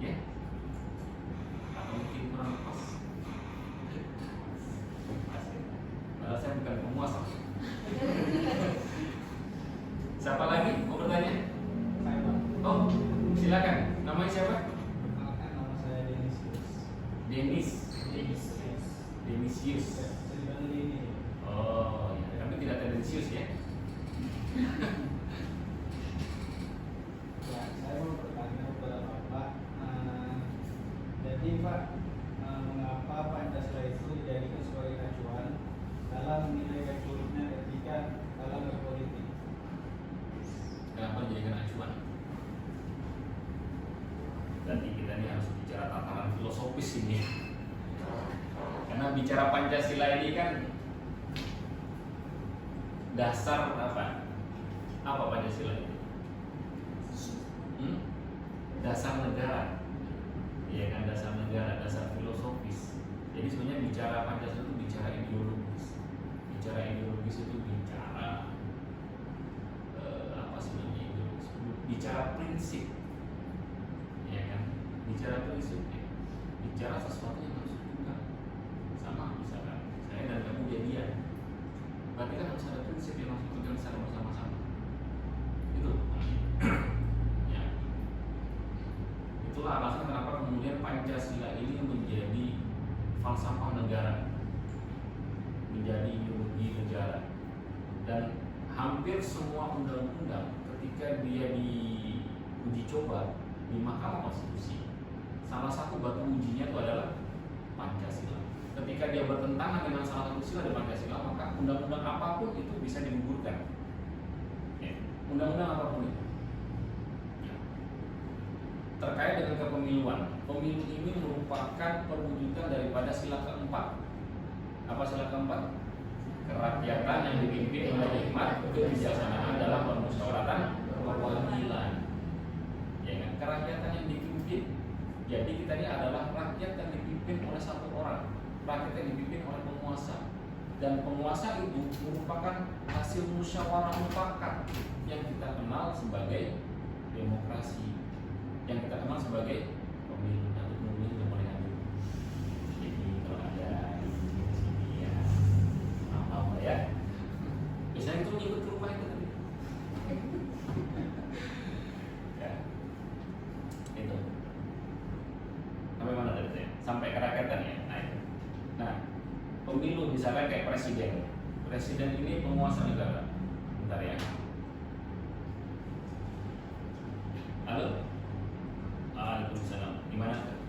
Ya. Atau mungkin kurang pas. Padahal saya bukan penguasa. Siapa lagi mau bertanya? Oh, silakan. Namanya siapa? Nama saya Denisius. Oh, ya. Tapi tidak tendensius ya. Ya, saya mau bertanya kepada Bapak. Jadi Pak, mengapa Pancasila itu dijadikan sebagai acuan dalam menilai baik buruknya etika dalam berpolitik? Kenapa dijadikan acuan? Berarti kita ini harus bicara tataran filosofis ini. Karena bicara Pancasila ini kan dasar apa? Apa Pancasila itu? Dasar negara. Iya kan, dasar negara, dasar filosofis. Jadi sebenarnya bicara Pancasila itu bicara ideologis. Bicara ideologis itu bicara apa sebenarnya ideologis? Bicara prinsip. Ya kan? Bicara prinsip. Bicara sesuatu yang harus dilakukan. Sama misalkan saya dan kamu jadian. Berarti kan harus ada prinsip yang harus dipegang secara bersama-sama. Itu. Ya. Itulah alasan kenapa kemudian Pancasila ini menjadi falsafah negara, menjadi ideologi negara. Dan hampir semua undang-undang ketika dia diuji coba di Mahkamah Konstitusi, salah satu batu ujinya itu adalah Pancasila. Ketika dia bertentangan dengan salah satu sila dari Pancasila, maka undang-undang apapun itu bisa digugurkan. Ya. Undang-undang apapun itu. Ya. Terkait dengan kepemiluan, pemilu ini merupakan perwujudan daripada sila keempat. Apa sila keempat? Kerakyatan yang dipimpin oleh hikmat kebijaksanaan dalam permusyawaratan perwakilan. Ya kan? Kerakyatan yang dipimpin. Jadi kita ini adalah rakyat yang dipimpin oleh satu orang. Rakyat yang dipimpin oleh penguasa, dan penguasa itu merupakan hasil musyawarah mufakat yang kita kenal sebagai demokrasi, yang kita kenal sebagai pemilu. Nanti pemilu sudah mulai hadir. Jadi kalau ada di sini ya apa ya, biasanya itu ngikut ke rumah itu tadi. Ya, itu sampai mana tadi saya? Sampai kerakyatan ya. Nah, pemilu misalnya kayak presiden. Presiden ini penguasa negara. Bentar ya. Halo. Waalaikumsalam. Gimana?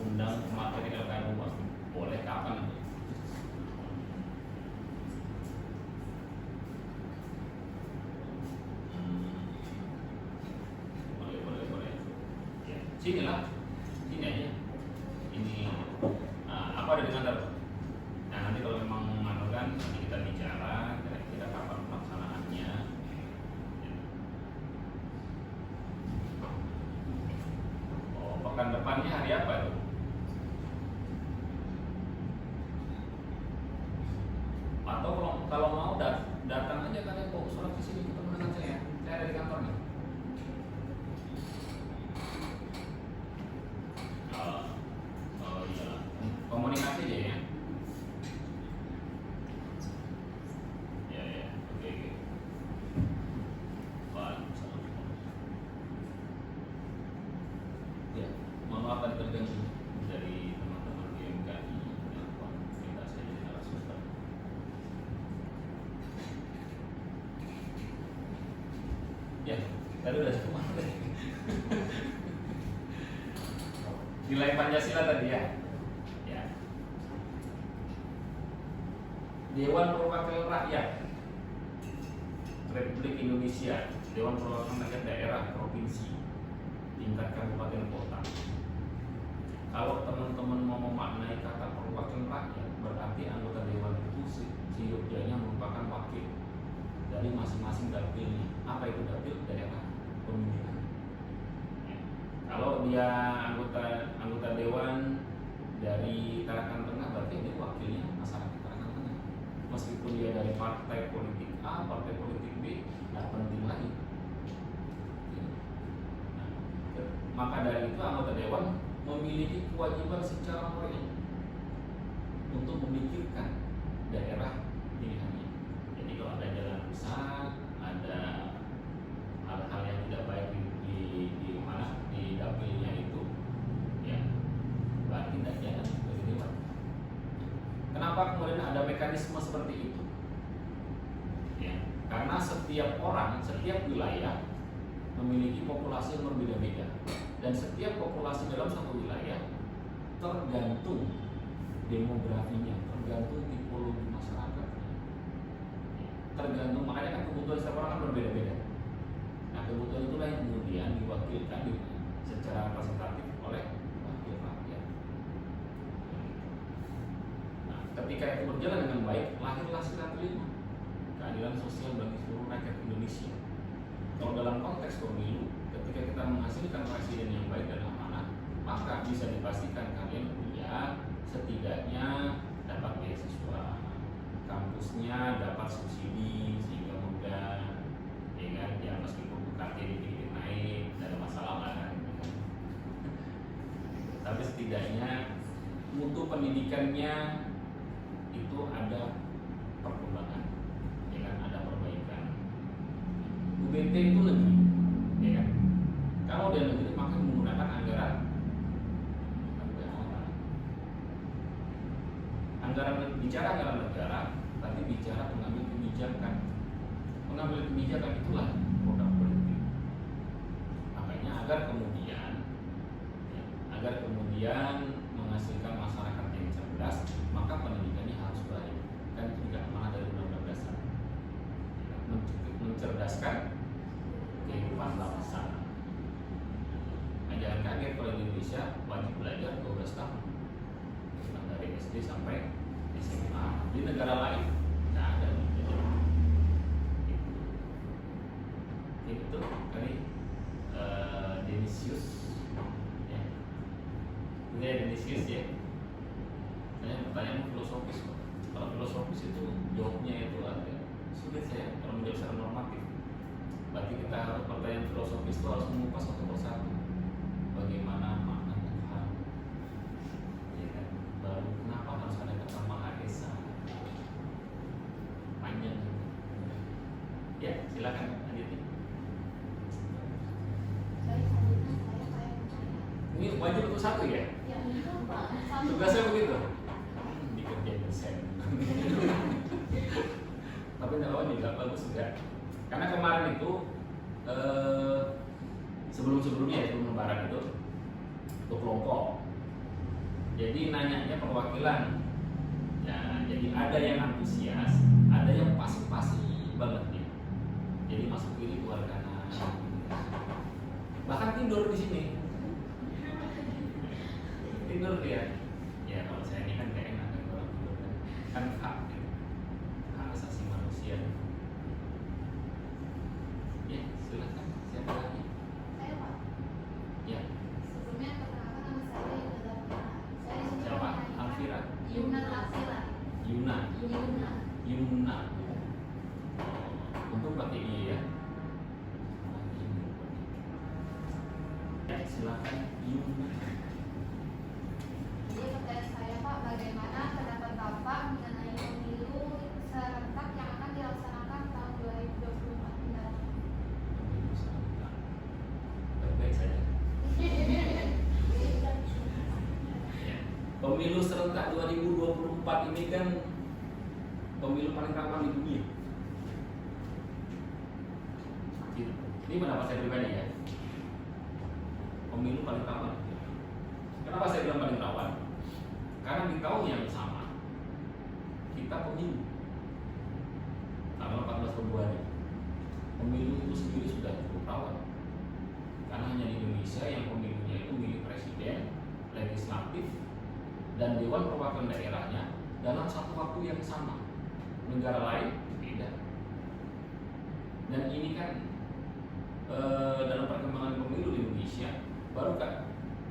Undang materi LKN rumah boleh kapan? Sini lah, sini aja. Ini apa ada di kantor? Nah nanti kalau memang memanukan, nanti kita bicara kira-kira kapan pelaksanaannya. Oh, pekan depannya hari apa itu? Atau kalau mau datang aja kalian bawa surat ke sini ketemu dengan saya ada di kantor nih. Oh iya, komunikasi aja ya. Ya, oke. Waalaikumsalam. Ya, mohon maaf tadi terganggu dari teman-teman GMKI yang kita saya jadi narasumber. Ya, tadi udah semua. Nilai Pancasila tadi ya. Ya. Dewan Perwakilan Rakyat Republik Indonesia, Dewan Perwakilan Rakyat Daerah Provinsi, tingkat kabupaten kota. Kalau teman-teman mau memaknai kata perwakilan rakyat, berarti anggota dewan itu seyogyanya merupakan wakil dari masing-masing dapilnya. Apa itu dapil? Daerah pemilihan. Kalau dia anggota dewan dari Tarakan Tengah, berarti dia wakilnya masyarakat Tarakan Tengah. Meskipun dia dari partai politik A, partai politik B, tidak penting lagi. Nah, maka dari itu anggota dewan memiliki kewajiban secara moral untuk memikirkan daerah pilihannya. Jadi kalau ada jalan rusak, ada hal-hal yang tidak baik di mana di dapilnya itu, ya berarti tidak jalan sebagai dewan. Kenapa kemudian ada mekanisme seperti itu? Ya, karena setiap orang, setiap wilayah memiliki populasi yang berbeda-beda, dan setiap populasi dalam satu wilayah tergantung demografinya, tergantung tipologi masyarakatnya, tergantung, makanya kan kebutuhan setiap orang kan berbeda-beda. Nah, kebutuhan itulah yang kemudian diwakilkan secara representatif oleh wakil rakyat. Nah, ketika itu berjalan dengan baik, lahirlah sila kelima, keadilan sosial bagi seluruh rakyat Indonesia. Kalau dalam konteks pemilu, ketika kita menghasilkan presiden yang baik dan amanah, maka bisa dipastikan kalian punya setidaknya dapat beasiswa, kampusnya dapat subsidi sehingga mudah, ya kan? Ya meskipun UKT dikit naik, tidak ada masalah lah kan. Tapi setidaknya mutu pendidikannya itu ada perkembangan, ya kan? Ada perbaikan. UGT itu negeri, ya kan? Kalau dia negeri maka menggunakan anggaran bicara anggaran negara, tapi bicara pengambil kebijakan. Pengambil kebijakan itulah program politik. Makanya agar kemudian menghasilkan masyarakat yang cerdas, maka pendidikannya harus baik. Kan itu juga amanah dari Undang-Undang Dasar. Mencerdaskan kehidupan bangsa. Nah, jangan kaget kalau di Indonesia wajib belajar 12 tahun, dari SD sampai SMA. Di negara lain tidak ada. Itu kali Denisius, ya. Ini Denisius ya. Saya pertanyaan filosofis. Kalau filosofis itu jawabnya itu agak sulit saya kalau menjawab secara normatif. Berarti kita harus pertanyaan filosofis itu harus mengupas satu persatu. Bagaimana makna Tuhan? Ya kan? Baru kenapa harus ada kata Maha Esa? Panjang. Ya, silakan lanjutin. Ini wajib untuk satu ya? Tugasnya begitu. Dikerjain dosen. Tapi kalau juga bagus juga. Karena kemarin itu sebelum-sebelumnya sebelum lebaran itu untuk kelompok. Jadi nanyanya perwakilan. Ya, jadi ada yang antusias, ada yang pasif-pasif banget nih. Jadi masuk kiri keluar kanan. Bahkan tidur di sini. Tidur dia. Ya kalau saya ini kan gak enak kan orang tidur kan hak asasi manusia. Ya silakan siapa lagi? Saya Pak. Ya. Sebelumnya perkenalkan nama saya Yuna Zafira. Saya di sini Siapa? menyanyikan Alfira. Yuna Zafira. Yuna. Yuna. Yumna. Untuk pakai I ya. Silakan Yumna. Jadi pertanyaan saya Pak, bagaimana pendapat Bapak mengenai pemilu serentak yang akan dilaksanakan tahun 2024 mendatang? Baik-baik saja. Pemilu serentak 2024 ini kan pemilu paling rawan di dunia. Ini pendapat saya pribadi ya. Pemilu paling rawan. Kenapa saya bilang paling rawan? Karena di tahun yang sama kita pemilu tanggal 14 Februari. Pemilu itu sendiri sudah cukup rawan. Karena hanya di Indonesia yang pemilunya itu milik presiden, legislatif, dan Dewan Perwakilan Daerahnya dalam satu waktu yang sama. Negara lain beda. Dan ini kan dalam perkembangan pemilu di Indonesia baru kan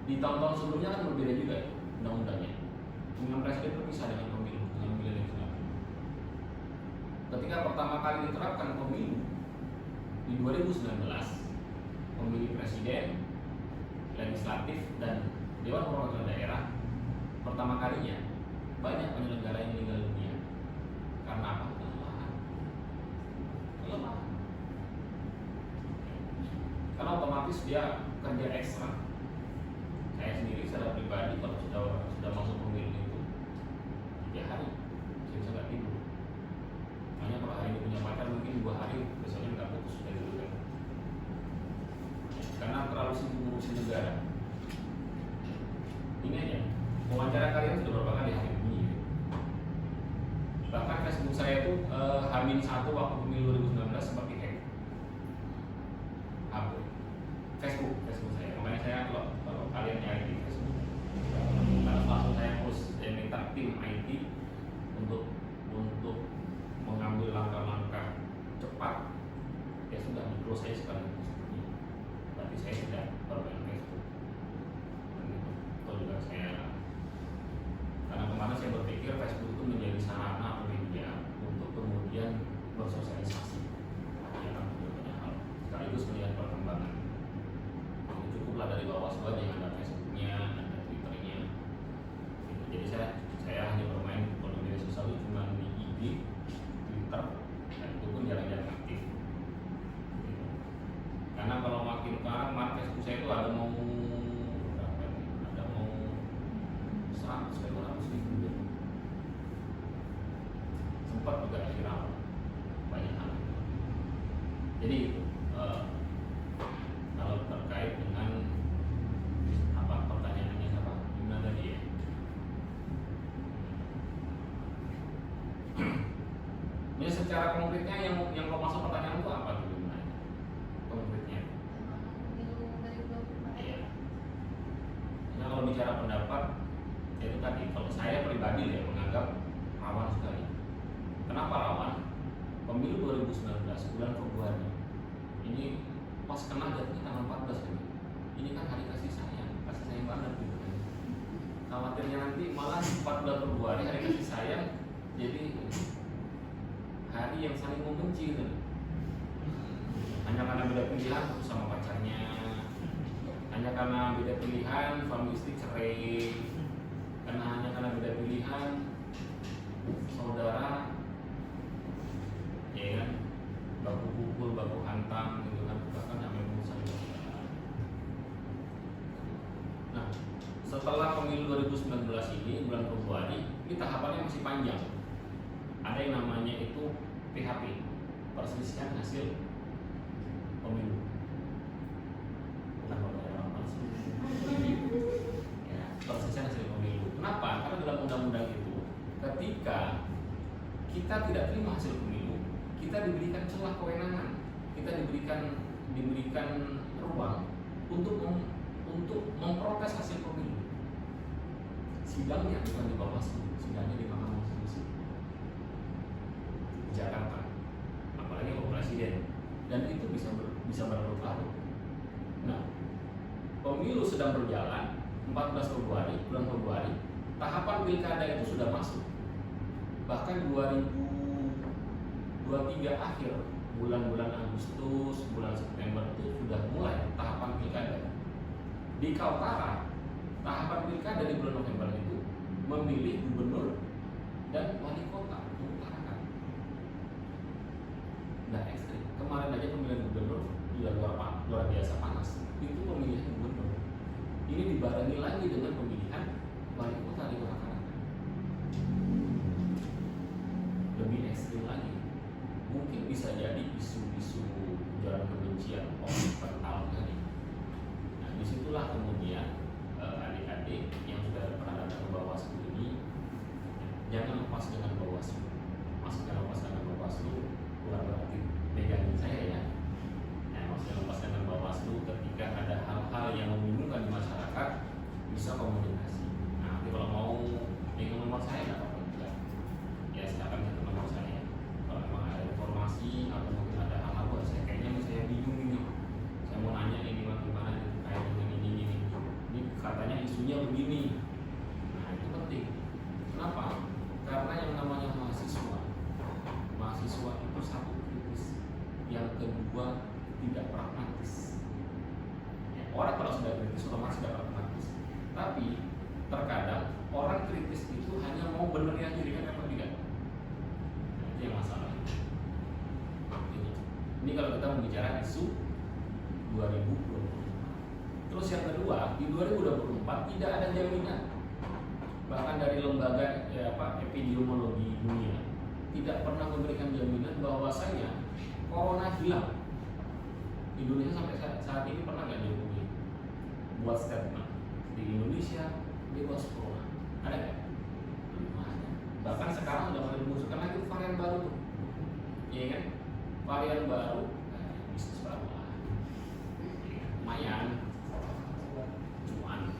di tahun-tahun sebelumnya kan berbeda juga undang-undangnya. Pemilihan presiden terpisah dengan pemilu legislatif. Ketika pertama kali diterapkan pemilu di 2019, pemilih presiden, legislatif, dan Dewan Perwakilan Daerah pertama kalinya banyak penyelenggara yang meninggal dunia karena apa? Kelelahan. Karena otomatis dia kerja ekstra. Saya sendiri secara pribadi kalau sudah masuk pemilu itu 3 hari saya bisa nggak tidur. Makanya kalau hari ini punya pacar mungkin 2 hari besoknya nggak putus dari dulu kan. Karena terlalu sibuk ngurusin negara. Ini aja. Wawancara kalian sudah berapa kali hari ini? Bahkan Facebook saya itu H-1 waktu pemilu 2019 seperti hack. Apa? Facebook saya. Makanya saya kalau kalian nyari di Facebook, langsung saya post dan minta tim IT untuk mengambil langkah-langkah cepat. Ya sudah di close saya sekarang. Berarti saya tidak bermain Facebook. Itu juga saya. Karena kemarin saya berpikir Facebook itu menjadi sarana media untuk kemudian bersosialisasi ya kan, banyak hal sekaligus melihat perkembangan. Jadi cukuplah dari Bawaslu aja yang ada Facebooknya, ada Twitternya gitu. Jadi saya hanya bermain kalau media sosial itu cuma di IG, Twitter, dan itu pun jarang-jarang aktif gitu. Karena kalau makin kemarin Facebook saya itu ada mau 100 ke 200 ribu sempat juga viral banyak hal. Jadi kalau terkait dengan apa pertanyaannya siapa gimana tadi ya? Ini secara konkretnya yang kau masuk pertanyaan itu apa tuh gimana? Konkretnya? Iya. Nah kalau bicara pendapat itu tadi, kalau saya pribadi ya menganggap rawan sekali. Kenapa rawan? Pemilu 2019 bulan Februari ini pas kena jatuhnya tanggal 14 ini. Ini kan hari kasih sayang banget gitu kan. Khawatirnya nanti malah 14 Februari hari kasih sayang jadi hari yang saling membenci gitu. Hanya karena beda pilihan sama pacarnya, hanya karena beda pilihan suami istri cerai, hanya karena beda pilihan saudara ya kan baku pukul, baku hantam gitu kan, bahkan sampai merusak. Nah setelah pemilu 2019 ini bulan Februari ini tahapannya masih panjang. Ada yang namanya itu PHP, perselisihan hasil pemilu, bukan pembayaran ya, perselisihan hasil pemilu. Kenapa? Karena dalam undang-undang itu ketika kita tidak terima hasil pemilu, kita diberikan celah kewenangan, kita diberikan ruang untuk memprotes hasil pemilu. Sidangnya bukan di Bawaslu, sidangnya di Mahkamah Konstitusi Jakarta, apalagi Bapak Presiden, dan itu bisa berlarut-larut. Nah, pemilu sedang berjalan 14 Februari, bulan Februari, tahapan pilkada itu sudah masuk. Bahkan 2019 23 akhir, bulan-bulan Agustus, bulan September itu sudah mulai tahapan pilkada. Di Kaltara, tahapan pilkada di bulan November itu memilih gubernur dan wali kota mengutarakan. Nah, ekstrim. Kemarin aja pemilihan gubernur sudah luar biasa panas. Itu pemilihan gubernur. Ini dibarengi lagi dengan pemilihan wali kota di Kota Karanganyar. Lebih ekstrim lagi. Mungkin bisa jadi isu-isu ujaran kebencian total tadi. Nah, disitulah kemudian adik-adik yang sudah pernah datang ke Bawaslu ini, jangan lepas dengan Bawaslu. Maksudnya lepas dengan Bawaslu bukan berarti megangin saya ya. Nah, maksudnya lepas dengan Bawaslu ketika ada hal-hal yang membingungkan di masyarakat, bisa komunikasi. Nah, nanti kalau mau pegang nomor saya nggak apa-apa juga. Ya silakan ke nomor saya. Kalau memang ada informasi atau mungkin ada hal-hal buat saya bingung ini. Saya mau nanya ini bagaimana terkait dengan ini. Ini katanya isunya begini. Nah, itu penting. Kenapa? Karena yang namanya mahasiswa itu satu kritis, yang kedua tidak pragmatis. Ya, orang kalau sudah kritis otomatis tidak pragmatis. Tapi terkadang orang kritis itu hanya mau benernya diri kan apa tidak? Nah, itu yang masalah. Ini kalau kita membicara isu 2020. Terus yang kedua, di 2024 tidak ada jaminan. Bahkan dari lembaga epidemiologi dunia tidak pernah memberikan jaminan bahwasanya corona hilang. Indonesia sampai saat ini pernah nggak dihubungi buat statement di Indonesia bebas corona? Ada nggak? Belum ada. Bahkan sekarang sudah mulai dimusuhkan lagi varian baru tuh, iya kan? Varian baru, bisnis baru lah, lumayan, cuman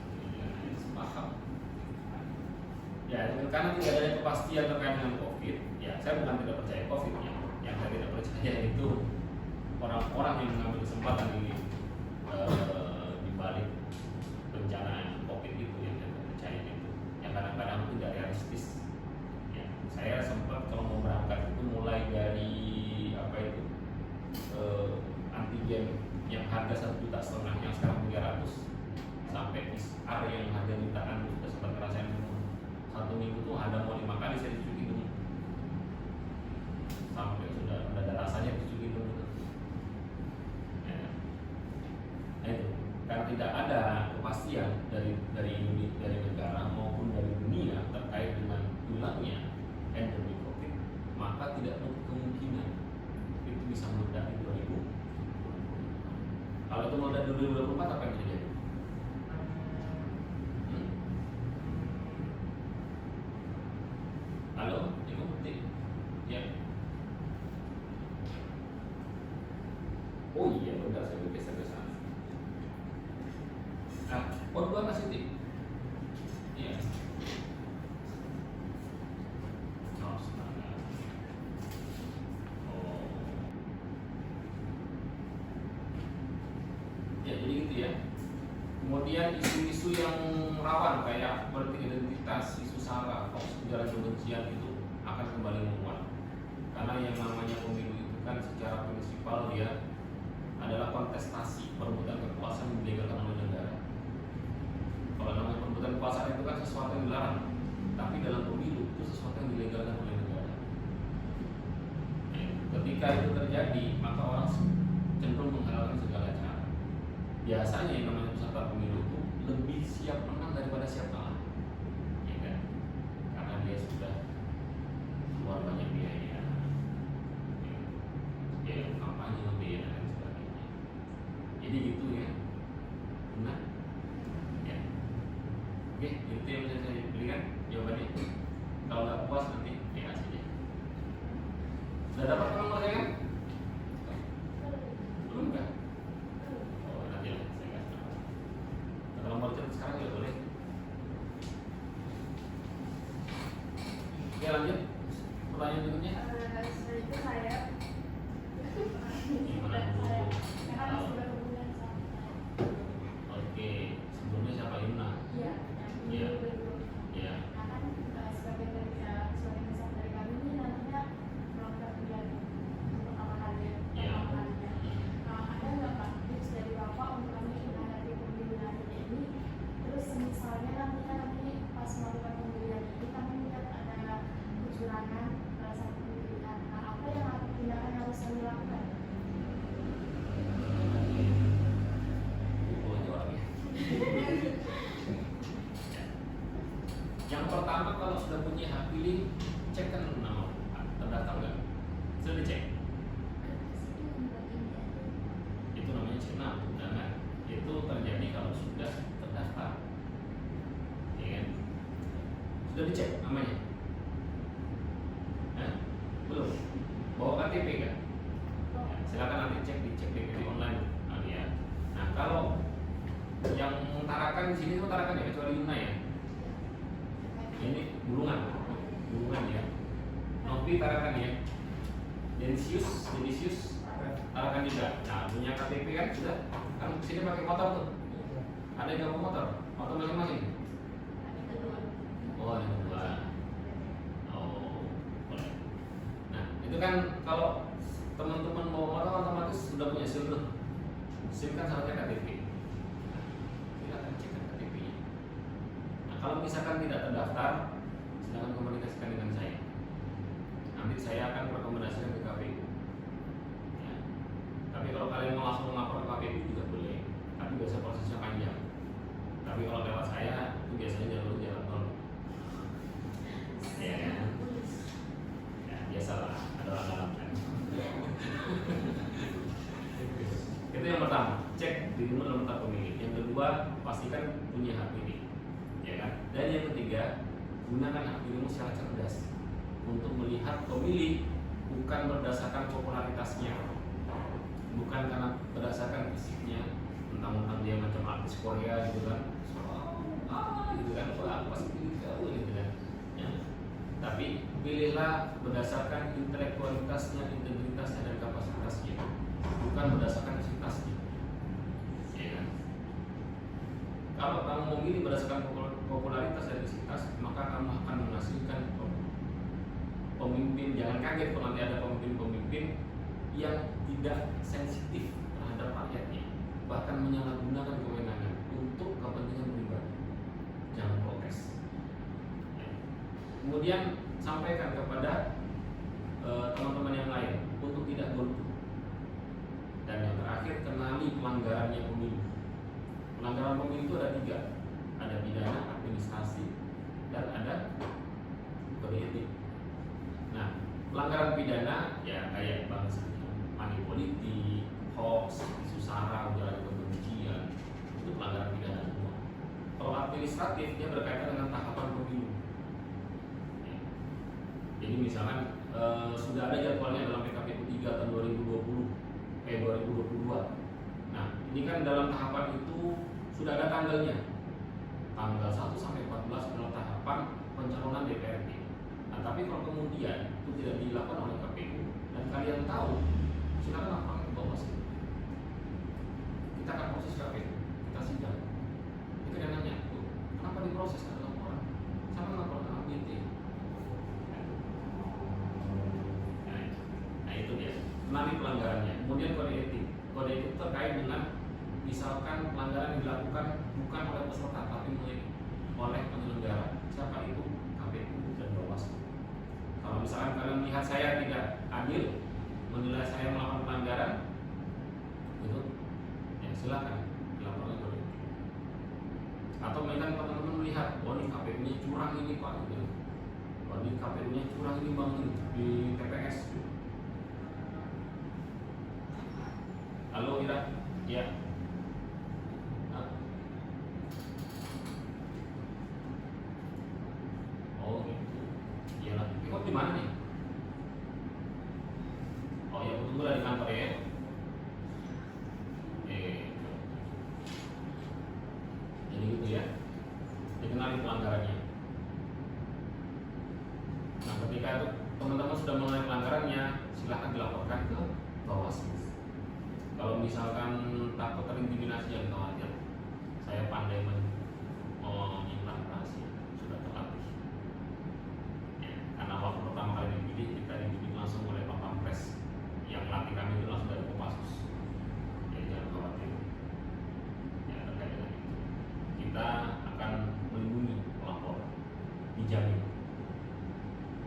sepaham. Ya, karena tidak ada kepastian terkait dengan COVID, ya saya bukan tidak percaya COVID ya. Yang saya tidak percaya itu orang-orang yang mengambil kesempatan di balik bencana COVID itu yang saya percaya itu, yang kadang-kadang tidak realistis. Ya, saya sempat kalau mau berangkat itu mulai dari antigen yang harga 1,5 juta yang sekarang 300 sampai PCR yang harga jutaan itu sudah sempat ngerasain satu minggu tuh ada mau 5 kali saya dicuci hidung sampai sudah ada rasanya dicuci hidung gitu. Ya. Nah itu karena tidak ada kepastian dari negara maupun dari dunia terkait dengan hilangnya endemi COVID, maka tidak menutup kemungkinan itu bisa meledak di 2000. Kalau itu meledak di 2024 apa yang terjadi? Halo, Ibu, ya. Oh iya, benar saya bergeser ke sana. Dua masih tik. Iya. Ya jadi gitu ya. Kemudian isu-isu yang rawan kayak politik identitas, isu sara, hoax, ujaran kebencian itu akan kembali menguat. Karena yang namanya pemilu itu kan secara prinsipal dia adalah kontestasi perebutan kekuasaan yang dilegalkan oleh negara. Kalau namanya perebutan kekuasaan itu kan sesuatu yang dilarang, tapi dalam pemilu itu sesuatu yang dilegalkan oleh negara. Ketika itu terjadi, maka orang cenderung menghalalkan segala cara. Biasanya yang namanya peserta pemilu itu lebih siap menang daripada siap kalah, ya kan? Karena dia sudah keluar banyak biaya, biaya kampanye, biaya dan sebagainya. Jadi gitu ya, benar? Ya. Oke, itu yang bisa saya berikan jawabannya. Kalau nggak puas nanti ya saja. Sudah dapat nomor saya kan? Belum kan? Kalau mau chat sekarang ya boleh. Oke lanjut. Pertanyaan berikutnya. Itu saya. Gimana dulu? Oke, sebelumnya siapa Yuna? Iya. Iya. Iya. Sebagai besar dari kami ini nantinya program Sudah dicek namanya? Belum? Bawa KTP kan? Silakan nanti dicek DPD online. Ya. Nah, kalau yang Tarakan di sini itu Tarakan ya, kecuali Yuna ya. Ini Bulungan ya. Novi Tarakan ya. Denisius Tarakan juga. Nah, punya KTP kan sudah. Kan sini pakai motor tuh. Ada yang bawa motor masing-masing. Oh, ada dua. Oh, boleh. Nah, itu kan kalau teman-teman bawa motor otomatis sudah punya SIM tuh. SIM kan syaratnya KTP. Silakan cek KTP-nya. Nah, kalau misalkan tidak terdaftar, silakan komunikasikan dengan saya. Nanti saya akan rekomendasikan ke KPU. Ya. Tapi kalau kalian mau langsung melapor ke KPU juga boleh. Tapi biasa prosesnya panjang. Tapi kalau lewat saya itu biasanya jalur jalan tol. Ya, biasalah ada orang kan. Itu yang pertama, cek dirimu dalam daftar pemilih. Yang kedua, pastikan punya hak pilih, ya kan? Dan yang ketiga, gunakan hak pilihmu secara cerdas untuk melihat pemilih bukan berdasarkan popularitasnya, bukan karena berdasarkan fisiknya, mentang-mentang dia macam artis Korea gitu kan, gitu kan, wah pasti pilih kau gitu kan. Ya. Tapi pilihlah berdasarkan intelektualitasnya, integritasnya dan kapasitasnya, bukan berdasarkan isitasnya. Ya kan? Kalau kamu memilih berdasarkan popularitas dan isitas, maka kamu akan menghasilkan pemimpin. Jangan kaget kalau nanti ada pemimpin-pemimpin yang tidak sensitif terhadap rakyatnya, bahkan menyalahgunakan kewenangan untuk kepentingan pribadi. Jangan protes. Kemudian sampaikan kepada teman-teman yang lain untuk tidak golput. Dan yang terakhir, kenali pelanggarannya pemilu. Pelanggaran pemilu itu ada 3, ada pidana, administrasi, dan ada kode etik. Nah, pelanggaran pidana ya kayak money politik, hoax, isu sara, ujaran kebencian, itu pelanggaran pidana semua. Kalau administratif dia berkaitan dengan tahapan pemilu. Jadi misalkan sudah ada jadwalnya dalam PKPU 3 tahun 2022. Nah, ini kan dalam tahapan itu sudah ada tanggalnya. Tanggal 1 sampai 14 adalah tahapan pencalonan DPRD. Nah, tapi kalau kemudian itu tidak dilakukan oleh KPU dan kalian tahu, silakan laporkan ke Bawaslu. Kita akan proses KPU, kita sidang. Itu dia nanya, kenapa diproses ada laporan? Sama laporan ABT. Nah, itu dia. Kenali pelanggarannya. Kemudian kode etik. Kode etik terkait dengan misalkan pelanggaran yang dilakukan bukan oleh peserta tapi oleh penyelenggara. Siapa itu? KPU dan Bawaslu. Kalau misalkan kalian melihat saya tidak adil, menilai saya melakukan pelanggaran, itu ya silakan dilaporkan kode etik. Atau misalkan teman-teman melihat, oh ini KPU-nya curang ini Pak, gitu. Oh ini KPU-nya curang ini Bang ini di TPS. Halo Ira, ya. Oh gitu. Iyalah. Ikut di mana nih? Oh ya, tunggu di kantor ya. Jadi gitu ya. Dikenali pelanggarannya. Nah, ketika itu teman-teman sudah mengenai pelanggarannya, silahkan dilaporkan ke Bawaslu. Kalau misalkan takut terintimidasi, jangan khawatir. Saya pandai menyimpan rahasia, sudah terlatih. Ya, karena waktu pertama kali dipilih, kita dibimbing langsung oleh Pak Pampres. Yang latih kami itu langsung dari Kopassus. Jadi jangan khawatir. Ya, terkait dengan itu, kita akan melindungi pelapor, dijamin.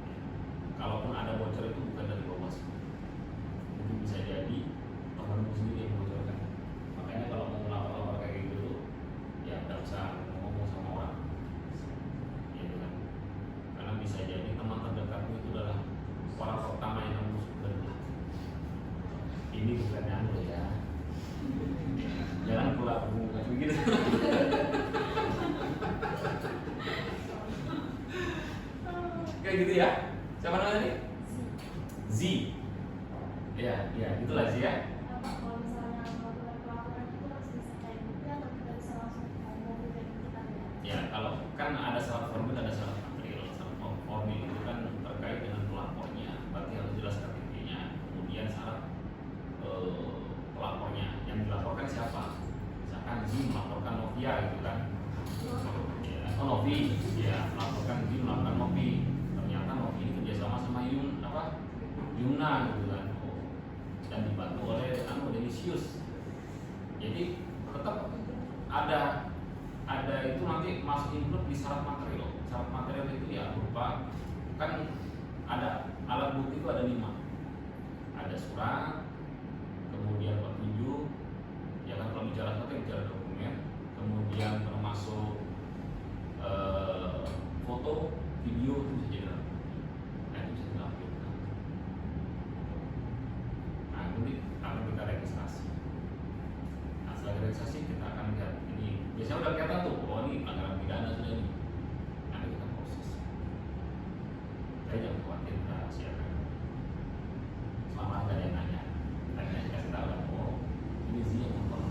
Ya, kalaupun ada bocor itu bukan dari Bawaslu, mungkin bisa jadi temanmu sendiri yang membocorkan. Makanya kalau mau melapor kayak gitu, ya tidak usah ngomong sama orang, ya kan? Karena bisa jadi teman terdekatmu itu adalah orang pertama yang kamu suka. Ini bukan anu ya, jangan pula begitu. Kayak gitu ya. Siapa namanya nih? Z. Ya, itulah Z ya. Kalau misalnya melakukan pelaporan itu harus disertai bukti atau kita bisa langsung ngomong dari kita ya? Ya, kalau kan ada syarat formil, ada syarat material. Syarat formil itu kan terkait dengan pelapornya, berarti harus jelas KTP-nya. Kemudian syarat pelapornya, yang dilaporkan siapa? Misalkan Z melaporkan Novia gitu kan. Ya, Novi, ya melaporkan Z melaporkan Novi. Ternyata Novi ini kerjasama sama Yuna gitu kan. Dan dibantu oleh Denisius. Jadi tetap ada itu nanti masuk include di syarat material. Syarat material itu ya berupa kan ada alat bukti itu ada 5. Ada surat, kemudian petunjuk, ya kan kalau bicara satu bicara dokumen, kemudian termasuk foto, video itu bisa jadi alat bukti. Nah itu bisa dilakukan. Nah nanti akan kita registrasi. Nah setelah registrasi kita akan lihat ini biasanya udah kelihatan tuh, oh ini pelanggaran pidana sudah ini. Nanti kita proses. Saya jangan khawatir, kita siapkan. Selama ada yang nanya, kita kasih tahu lah, oh ini sih yang motor.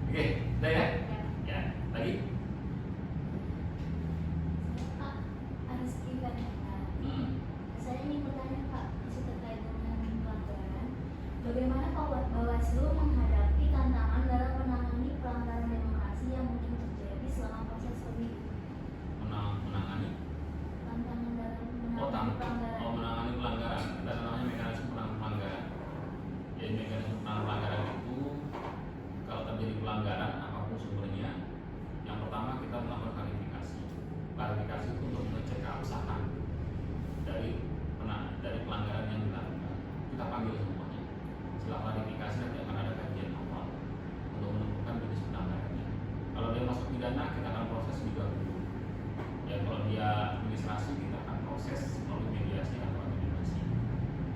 Oke, udah ya? Ya, lagi? Pak, Ariski Vanessa. Saya ingin bertanya Pak, masih terkait dengan pelanggaran. Bagaimana Pak Bawaslu menghadapi tantangan dalam menangani pelanggaran demokrasi yang mungkin terjadi selama proses pemilu? Menangani? Tantangan dalam menangani pelanggaran. Menangani pelanggaran. Kita namanya mekanisme penanganan pelanggaran. Jadi mekanisme penanganan pelanggaran itu kalau terjadi pelanggaran apapun sumbernya, yang pertama kita melakukan klarifikasi. Klarifikasi itu untuk mengecek keabsahan dari pelanggaran yang dilakukan. Kita panggil semuanya. Setelah klarifikasi nanti akan ada kajian awal untuk menentukan jenis pelanggarannya. Kalau dia masuk pidana, kita akan proses juga dulu. Ya kalau dia administrasi, kita akan proses melalui mediasi atau administrasi.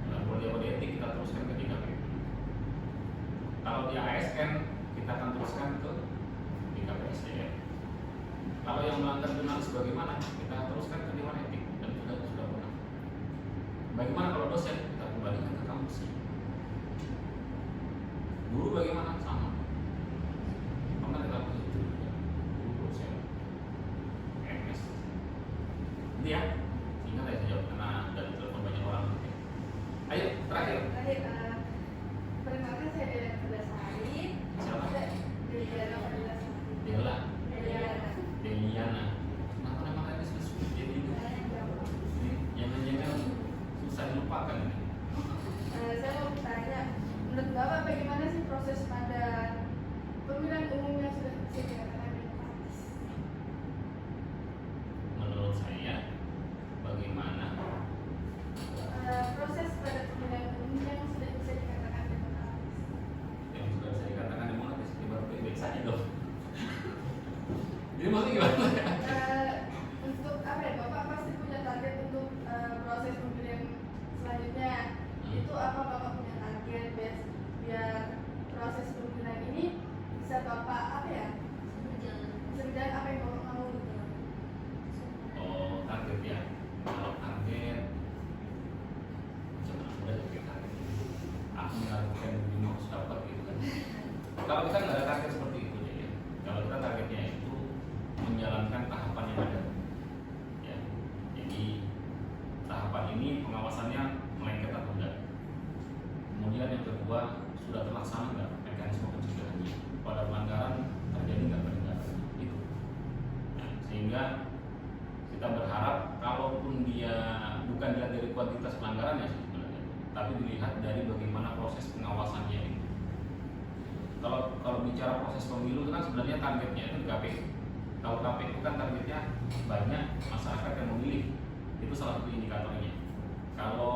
Kalau dia kode etik, kita teruskan ke DKPP. Kalau dia ASN, kita akan teruskan ke DKPSDM. Kalau yang melanggar jurnalis bagaimana? Kita teruskan ke Dewan Etik dan sudah pernah. Bagaimana kalau dosen? Kita kembalikan ke kampusnya. Guru bagaimana? Sama. Pernah kita proses itu juga. Guru dosen, MS. Nanti ya, sehingga saya jawab karena dari telepon banyak orang. Ayo, terakhir. Perkenalkan saya Delena Ferdasari. Siapa? Delena Ferdasari. Deliana. Nama kalian susah jadi itu. Jangan susah dilupakan ini. Saya mau bertanya, menurut Bapak bagaimana sih proses pada pemilihan umum yang sudah disediakan demokratis? Menurut saya, bagaimana? Proses pada pemilihan umum yang sudah bisa dikatakan demokratis. Yang sudah saya katakan demokratis, baru baik saja dong. Jadi maksudnya gimana? Untuk apa ya, Bapak pasti punya target untuk proses pemilihan selanjutnya. Itu apa Bapak punya target biar proses pemilihan ini bisa Bapak berjalan apa yang Bapak mau gitu? Oh, target ya. Kalau target, jangan udah jadi target. Aku menargetkan begini harus dapat gitu kan. Kalau kita nggak ada target seperti itu ya. Kalau kita targetnya itu menjalankan tahapan yang ada. Ya, jadi tahapan ini pengawasannya melengket atau enggak. Kemudian yang kedua, sudah terlaksana nggak mekanisme pencegahannya pada pelanggaran terjadi nggak pencegahan itu. Nah, sehingga kita berharap kalaupun dia bukan dilihat dari kuantitas pelanggarannya sih sebenarnya, tapi dilihat dari bagaimana proses pengawasannya itu. Kalau bicara proses pemilu itu kan sebenarnya targetnya itu KPU. Kalau KPU kan targetnya banyak masyarakat yang memilih, itu salah satu indikatornya. Kalau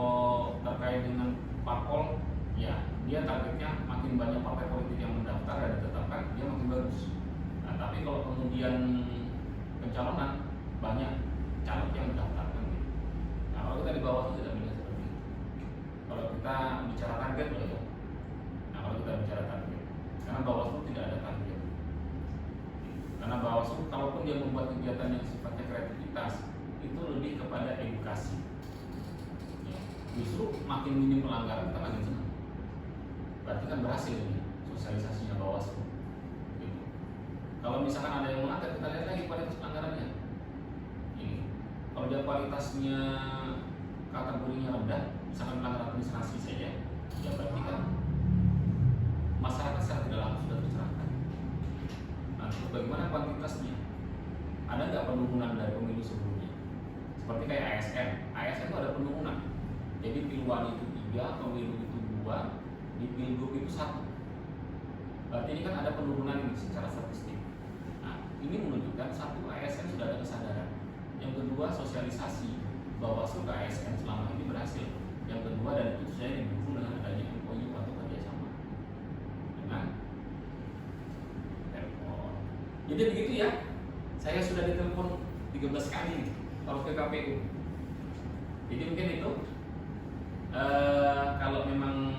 terkait dengan parpol, ya dia targetnya makin banyak partai politik yang mendaftar dan ditetapkan, dia makin bagus. Nah, tapi kalau kemudian pencalonan banyak caleg yang mendaftarkan gitu. Nah, kalau kita di bawah itu tidak bisa seperti itu. Kalau kita bicara target loh ya. Nah, kalau kita bicara target, karena Bawaslu tidak ada target. Karena Bawaslu kalaupun dia membuat kegiatan yang sifatnya kreativitas, semakin minim pelanggaran kita makin senang. Berarti kan berhasil ini sosialisasinya Bawaslu. Gitu. Kalau misalkan ada yang melanggar, kita lihat lagi kualitas pelanggarannya. Ini kalau dia kualitasnya kategorinya rendah, misalkan pelanggaran administrasi saja, ya berarti kan masyarakat secara tidak langsung sudah tercerahkan. Nah, terus bagaimana kuantitasnya? Ada nggak penurunan dari pemilu sebelumnya? Seperti kayak ASN. ASN itu ada penurunan. Jadi Pilwali itu 3, pemilu itu 2, di Pilgub itu 1. Berarti ini kan ada penurunan ini secara statistik. Nah, ini menunjukkan satu, ASN sudah ada kesadaran. Yang kedua, sosialisasi Bawaslu ke ASN selama ini berhasil. Yang kedua, dan itu saya didukung dengan adanya MOU atau kerjasama dengan telepon. Jadi begitu ya. Saya sudah ditelepon 13 kali harus ke KPU. Jadi mungkin itu kalau memang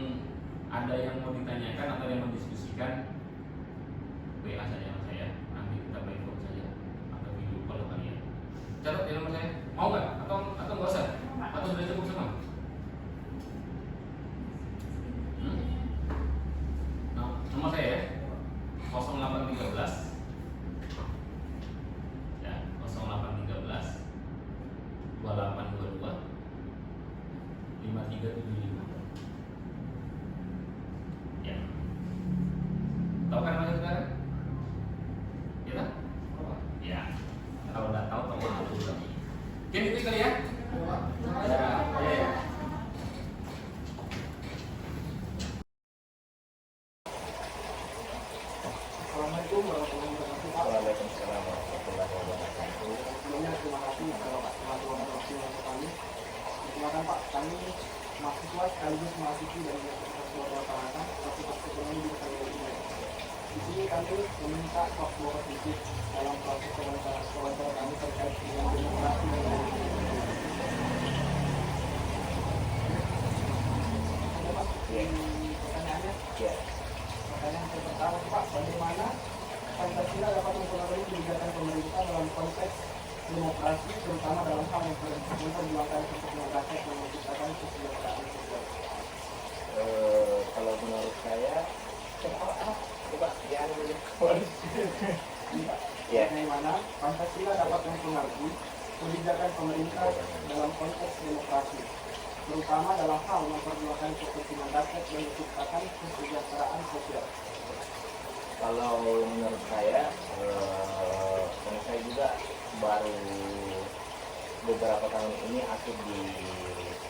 ada yang mau ditanyakan atau yang mau diskusikan, WA saja sama saya. Nanti kita by phone saja atau video call kalian. Catat ya nomor saya. Mau nggak? Atau nggak usah? Atau sudah cukup semua? Nah, nomor saya ya 0813 2822 5375. Ya. Tahu kan nama saudara? Ya? Ya. Kalau nggak tahu aku dulu. Oke, itu kali ya. Ya. Assalamualaikum warahmatullahi wabarakatuh. Waalaikumsalam warahmatullahi wabarakatuh. Sebelumnya terima kasih kepada teman-teman kami. Silakan Pak, kami mahasiswa sekaligus mahasiswi dari Universitas Sumatera Selatan, Fakultas Ekonomi di Kalimantan. Di sini kami meminta waktu sedikit dalam proses wawancara kami terkait dengan demokrasi dan pertanyaannya. Pertanyaan yang pertama Pak, bagaimana Pancasila dapat mempengaruhi kebijakan pemerintah dalam konteks demokrasi, terutama dalam hal yang memperjuangkan kepentingan rakyat dan menciptakan kesejahteraan sosial? Kalau menurut saya, coba jangan dulu. Bagaimana Pancasila dapat mempengaruhi kebijakan pemerintah dalam konteks demokrasi, terutama dalam hal memperjuangkan kepentingan rakyat dan menciptakan kesejahteraan sosial? Kalau menurut saya, dan saya juga baru beberapa tahun ini aktif di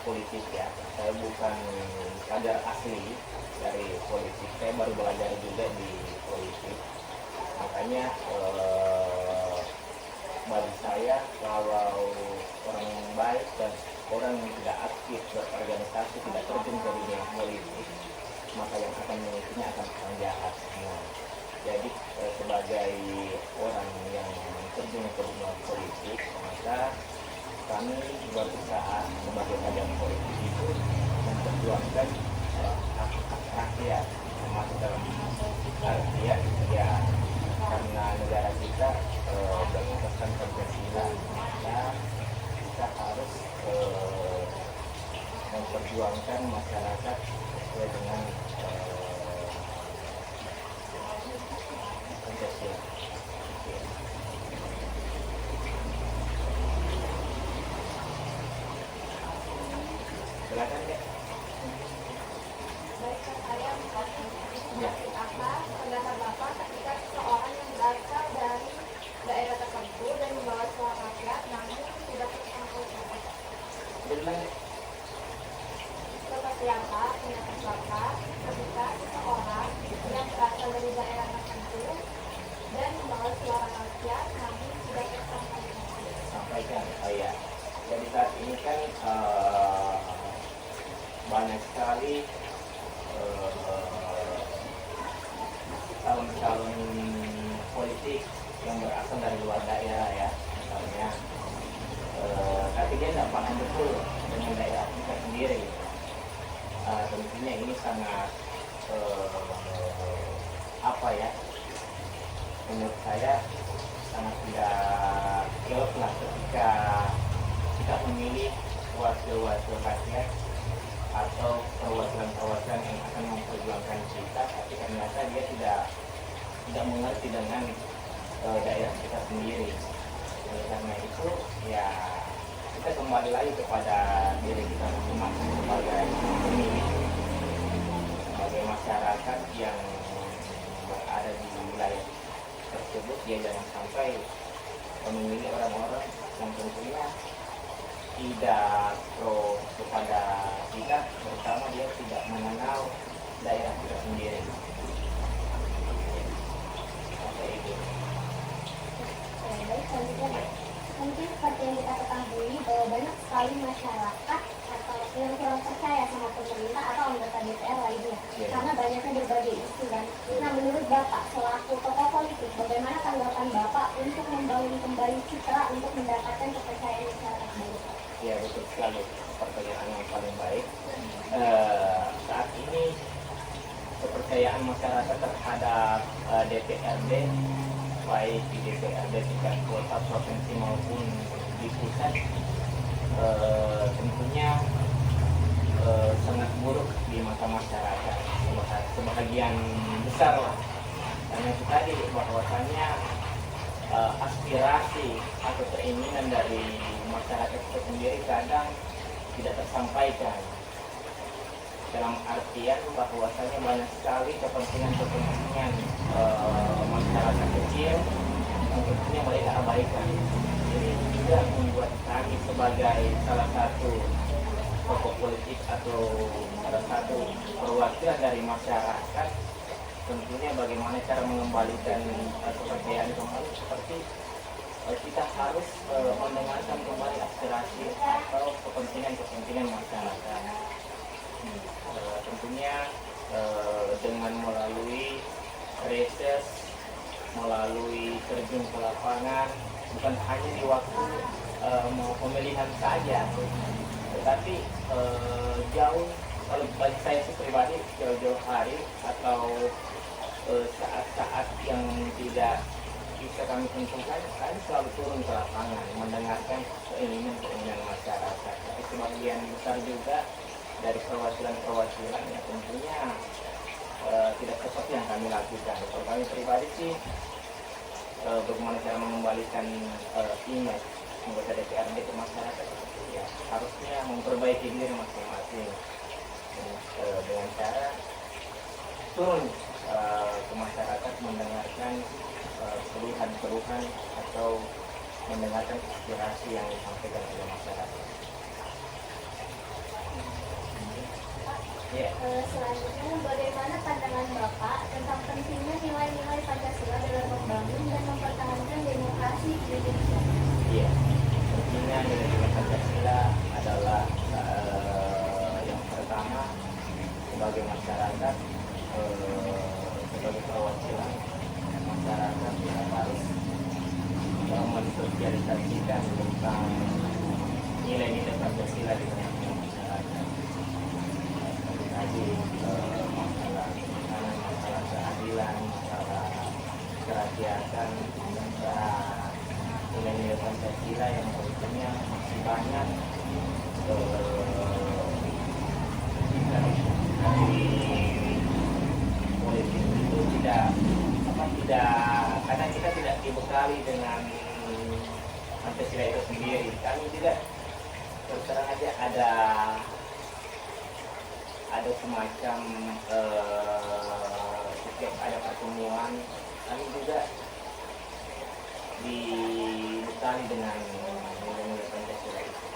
politik ya. Saya bukan kader asli dari politik, saya baru belajar juga di politik. Makanya bagi saya, kalau orang baik dan orang yang tidak aktif berorganisasi, tidak terjun ke dunia politik, maka yang akan mengikutinya akan orang jahat. Nah, jadi sebagai orang yang terjun ke dunia politik, maka kami berusaha sebagai kader politik itu memperjuangkan hak-hak rakyat, termasuk dalam artian ya, karena negara kita berdasarkan Pancasila, maka kita harus memperjuangkan masyarakat sesuai dengan Pancasila. Silakan ya. Baik, saya Ya. apa pendapat Bapak ketika seseorang yang berasal dari daerah tertentu dan membawa suara rakyat namun tidak tercapai seperti apa pendapat Bapak ketika seseorang yang berasal dari daerah tertentu dan membawa suara rakyat namun tidak tercapai? Sampaikan, ya. Jadi saat ini kan banyak sekali calon-calon politik yang berasal dari luar daerah ya, misalnya tapi dia tidak paham betul dengan daerah kita sendiri. Tentunya ini sangat apa ya, menurut saya sangat tidak elok lah ketika kita memilih wakil-wakil rakyat atau perwakilan-perwakilan yang akan memperjuangkan kita, tapi ternyata dia tidak mengerti dengan daerah kita sendiri. Oleh karena itu ya kita kembali lagi kepada diri kita masing-masing sebagai pemilih, sebagai masyarakat yang berada di wilayah tersebut. Dia jangan sampai memilih orang-orang yang tentunya tidak pro kepada kita, terutama dia tidak mengenal daerah kita sendiri. Sampai itu. Baik, selanjutnya mungkin seperti yang kita ketahui bahwa banyak sekali masyarakat atau yang kurang percaya sama pemerintah atau anggota DPR lainnya karena banyaknya berbagai isu kan. Nah, menurut Bapak selaku tokoh politik, bagaimana tanggapan Bapak untuk membangun kembali citra untuk mendapatkan kepercayaan masyarakat baru? Ya, betul sekali, pertanyaan yang paling baik. Saat ini kepercayaan masyarakat terhadap DPRD, baik di DPRD tingkat kota, provinsi maupun di pusat, tentunya sangat buruk di mata masyarakat, sebagian besar lah. Karena itu tadi bahwasannya aspirasi atau keinginan dari masyarakat itu sendiri kadang tidak tersampaikan, dalam artian bahwasanya banyak sekali kepentingan masyarakat kecil yang tentunya mereka abaikan. Jadi juga membuat kami sebagai salah satu tokoh politik atau salah satu perwakilan dari masyarakat, tentunya bagaimana cara mengembalikan kepercayaan kembali, seperti kita harus mendengarkan kembali aspirasi atau kepentingan masyarakat. Tentunya dengan melalui reses, melalui terjun ke lapangan, bukan hanya di waktu pemilihan saja, tetapi jauh, kalau bagi saya pribadi, jauh-jauh hari atau saat-saat yang tidak bisa kami tentukan, kami selalu turun ke lapangan mendengarkan keinginan masyarakat. Tapi sebagian besar juga dari perwakilan yang tentunya tidak seperti yang kami lakukan. Kalau kami pribadi sih, bagaimana cara mengembalikan image anggota DPRD ke masyarakat, ya harusnya memperbaiki diri masing-masing dengan cara turun ke masyarakat, mendengarkan keluhan-keluhan atau mendengarkan aspirasi yang disampaikan oleh masyarakat. Yeah. Selanjutnya, bagaimana pandangan Bapak tentang pentingnya nilai-nilai Pancasila dalam membangun dan mempertahankan demokrasi di Indonesia? Iya, pentingnya nilai-nilai Pancasila adalah yang pertama, sebagai masyarakat, sebagai perwakilan masyarakat, kita harus mensosialisasikan tentang nilai-nilai Pancasila di tengah masyarakat. Tadi masalah keadilan, masalah kerakyatan, nilai-nilai Pancasila yang tentunya masih banyak dari politik itu tidak, karena kita tidak dibekali dengan Pancasila itu sendiri. Kami juga terus terang aja ada semacam setiap ada pertemuan, kami juga dibekali dengan nilai-nilai Pancasila itu.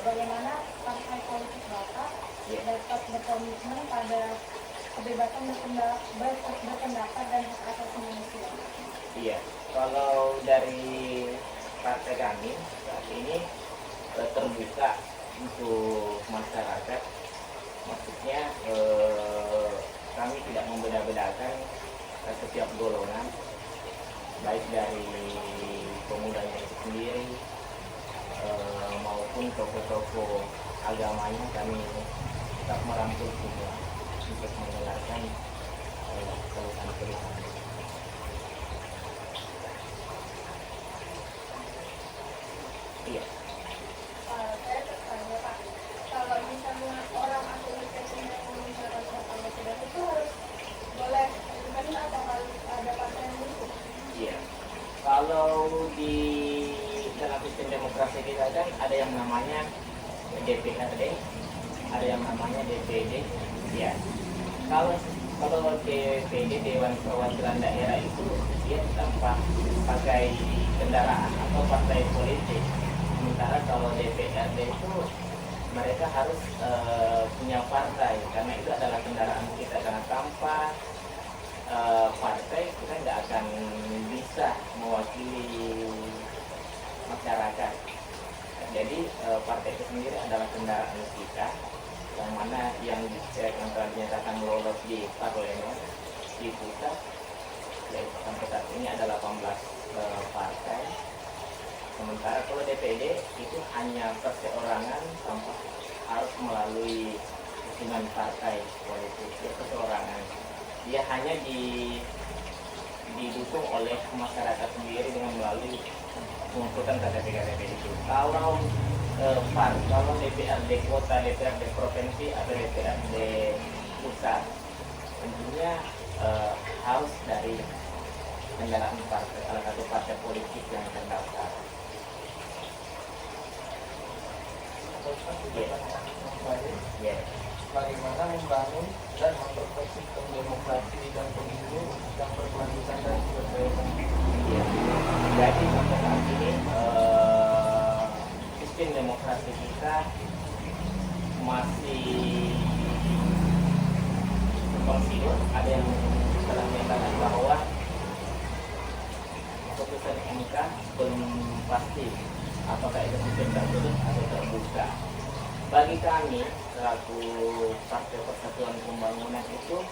Bagaimana partai politik Bapak dapat berkomitmen pada kebebasan berpendapat dan hak asasi manusia? Iya, kalau dari partai kami saat ini terbuka untuk masyarakat, maksudnya kami tidak membeda-bedakan setiap golongan, baik dari pemudanya itu sendiri maupun tokoh-tokoh agamanya. Kami tetap merangkul semua untuk mendengarkan keluhan-keluhan. Iya. Saya tertanya Pak, kalau misalnya orang asosiasinya misalkan anggota DPR itu harus boleh independen atau harus ada partai yang mendukung? Iya. Kalau di dalam sistem demokrasi kita kan ada yang namanya DPRD, ada yang namanya DPD. Ya. Kalau DPD, Dewan Perwakilan Daerah itu dia tanpa pakai kendaraan atau partai politik. Sementara kalau DPRD itu mereka harus punya partai karena itu adalah kendaraan kita, karena tanpa partai kita tidak akan bisa mewakili masyarakat. Jadi partai itu sendiri adalah kendaraan kita, yang mana yang telah dinyatakan lolos di parlemen di pusat, yaitu sampai saat ini ada 18 partai. Sementara kalau DPD itu hanya perseorangan tanpa harus melalui dukungan partai politik, ya perseorangan. Dia hanya didukung oleh masyarakat sendiri dengan melalui pengumpulan KTP itu. Kalau kalau DPRD kota, DPRD provinsi atau DPRD pusat, tentunya harus dari kendaraan partai, salah satu partai politik yang terdaftar. Yeah. Bagaimana membangun dan memperkuat sistem demokrasi dan pemilu yang berkelanjutan dan berkelanjutan? Ya. Jadi sampai saat ini sistem demokrasi kita masih konsider. Ada yang telah menyatakan bahwa keputusan MK belum pasti apakah itu sistem tertutup atau terbuka. Bagi kami selaku Partai Persatuan Pembangunan itu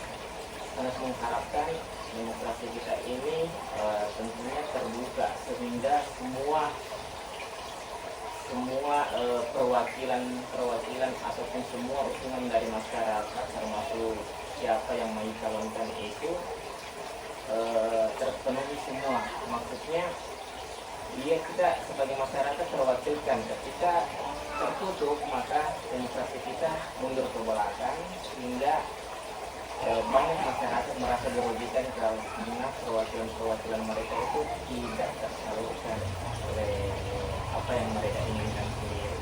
sangat mengharapkan demokrasi kita ini tentunya terbuka sehingga semua perwakilan ataupun semua usulan dari masyarakat termasuk siapa yang mencalonkan itu terpenuhi semua. Maksudnya kita sebagai masyarakat terwakilkan. Ketika tertutup maka demokrasi kita mundur ke belakang sehingga banyak masyarakat merasa dirugikan karena perwakilan mereka itu tidak tersalurkan oleh apa yang mereka inginkan sendiri.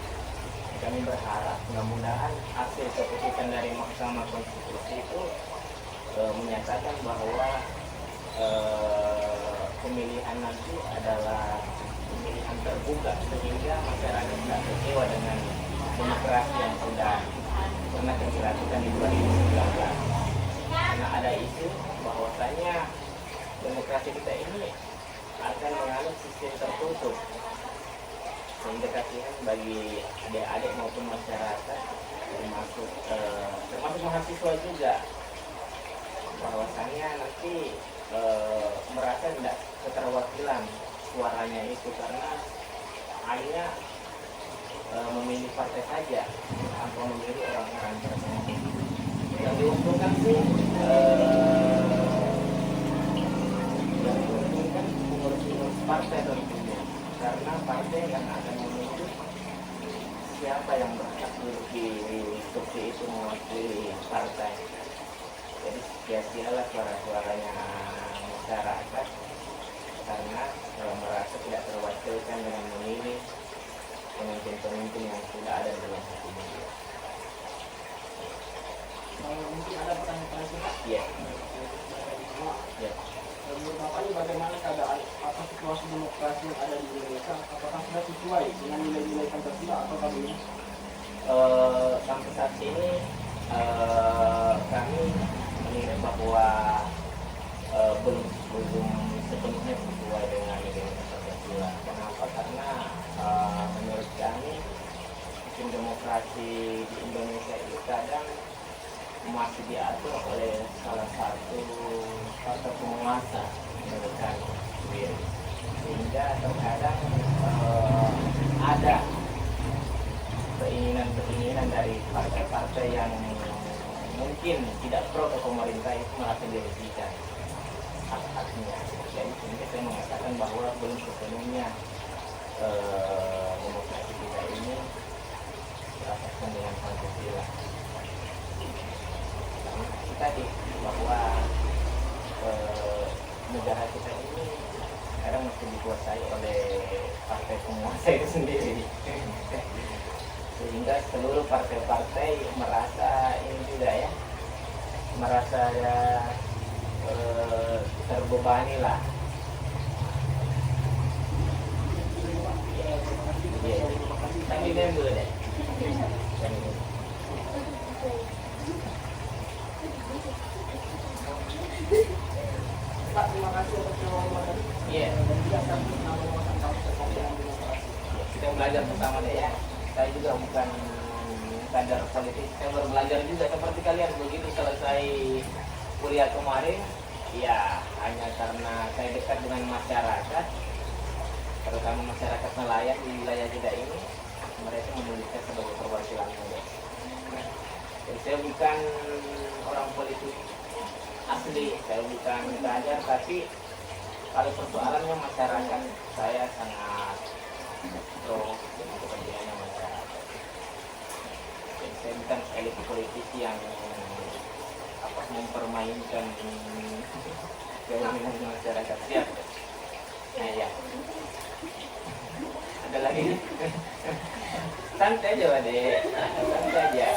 Kami berharap mudah-mudahan hasil keputusan dari Mahkamah Konstitusi itu menyatakan bahwa pemilihan nanti adalah pemilihan terbuka sehingga masyarakat tidak kecewa dengan demokrasi yang sudah pernah dilakukan di 2019. Karena ada isu bahwasanya demokrasi kita ini akan menganut sistem tertutup sehingga kasihan bagi adik-adik maupun masyarakat termasuk mahasiswa juga bahwasanya nanti merasa tidak keterwakilan suaranya itu karena hanya memilih partai saja tanpa memilih orang-orang tertentu. Yang diuntungkan sih pengurus partai tentunya, karena partai yang akan menunjuk siapa yang berhak duduk di kursi itu mewakili partai. Jadi sia-sialah suara-suaranya masyarakat karena merasa tidak terwakilkan dengan memilih pemimpin-pemimpin yang sudah ada dalam hukum. Mungkin ada pertanyaan Pak? Iya. Ya. Menurut Bapak ini bagaimana keadaan atau situasi demokrasi yang ada di Indonesia? Apakah sudah sesuai dengan nilai-nilai Pancasila atau bagaimana? Sampai saat ini kami menilai bahwa belum sepenuhnya sesuai dengan nilai-nilai Pancasila. Kenapa? Karena menurut kami sistem demokrasi di Indonesia itu kadang masih diatur oleh salah satu partai penguasa menurut kami, sehingga terkadang ada keinginan dari partai-partai yang mungkin tidak pro ke pemerintah itu merasa dirugikan hak-haknya. Jadi sehingga saya mengatakan bahwa belum sepenuhnya demokrasi kita ini dirapatkan dengan Pancasila. Karena kita tadi bahwa negara kita ini sekarang masih dikuasai oleh partai penguasa itu sendiri. Sehingga seluruh partai-partai merasa ini juga ya, merasa ya terbebani lah. Tapi ini dulu deh. Pak, terima kasih atas jawaban tadi. Iya. Kita belajar bersama deh ya. Saya juga bukan kader politik, saya baru belajar juga seperti kalian. Begitu selesai kuliah kemarin, ya hanya karena saya dekat dengan masyarakat, terutama masyarakat nelayan di wilayah kita ini, mereka menulisnya sebagai perwakilan muda. Jadi saya bukan orang politik asli, saya bukan kader, tapi kalau persoalannya masyarakat, saya sangat pro kepentingannya masyarakat. Jadi saya bukan elit politik yang mempermainkan keinginan masyarakat. Siap? Nah ya. Ada lagi? Santai aja, Dek. Santai aja.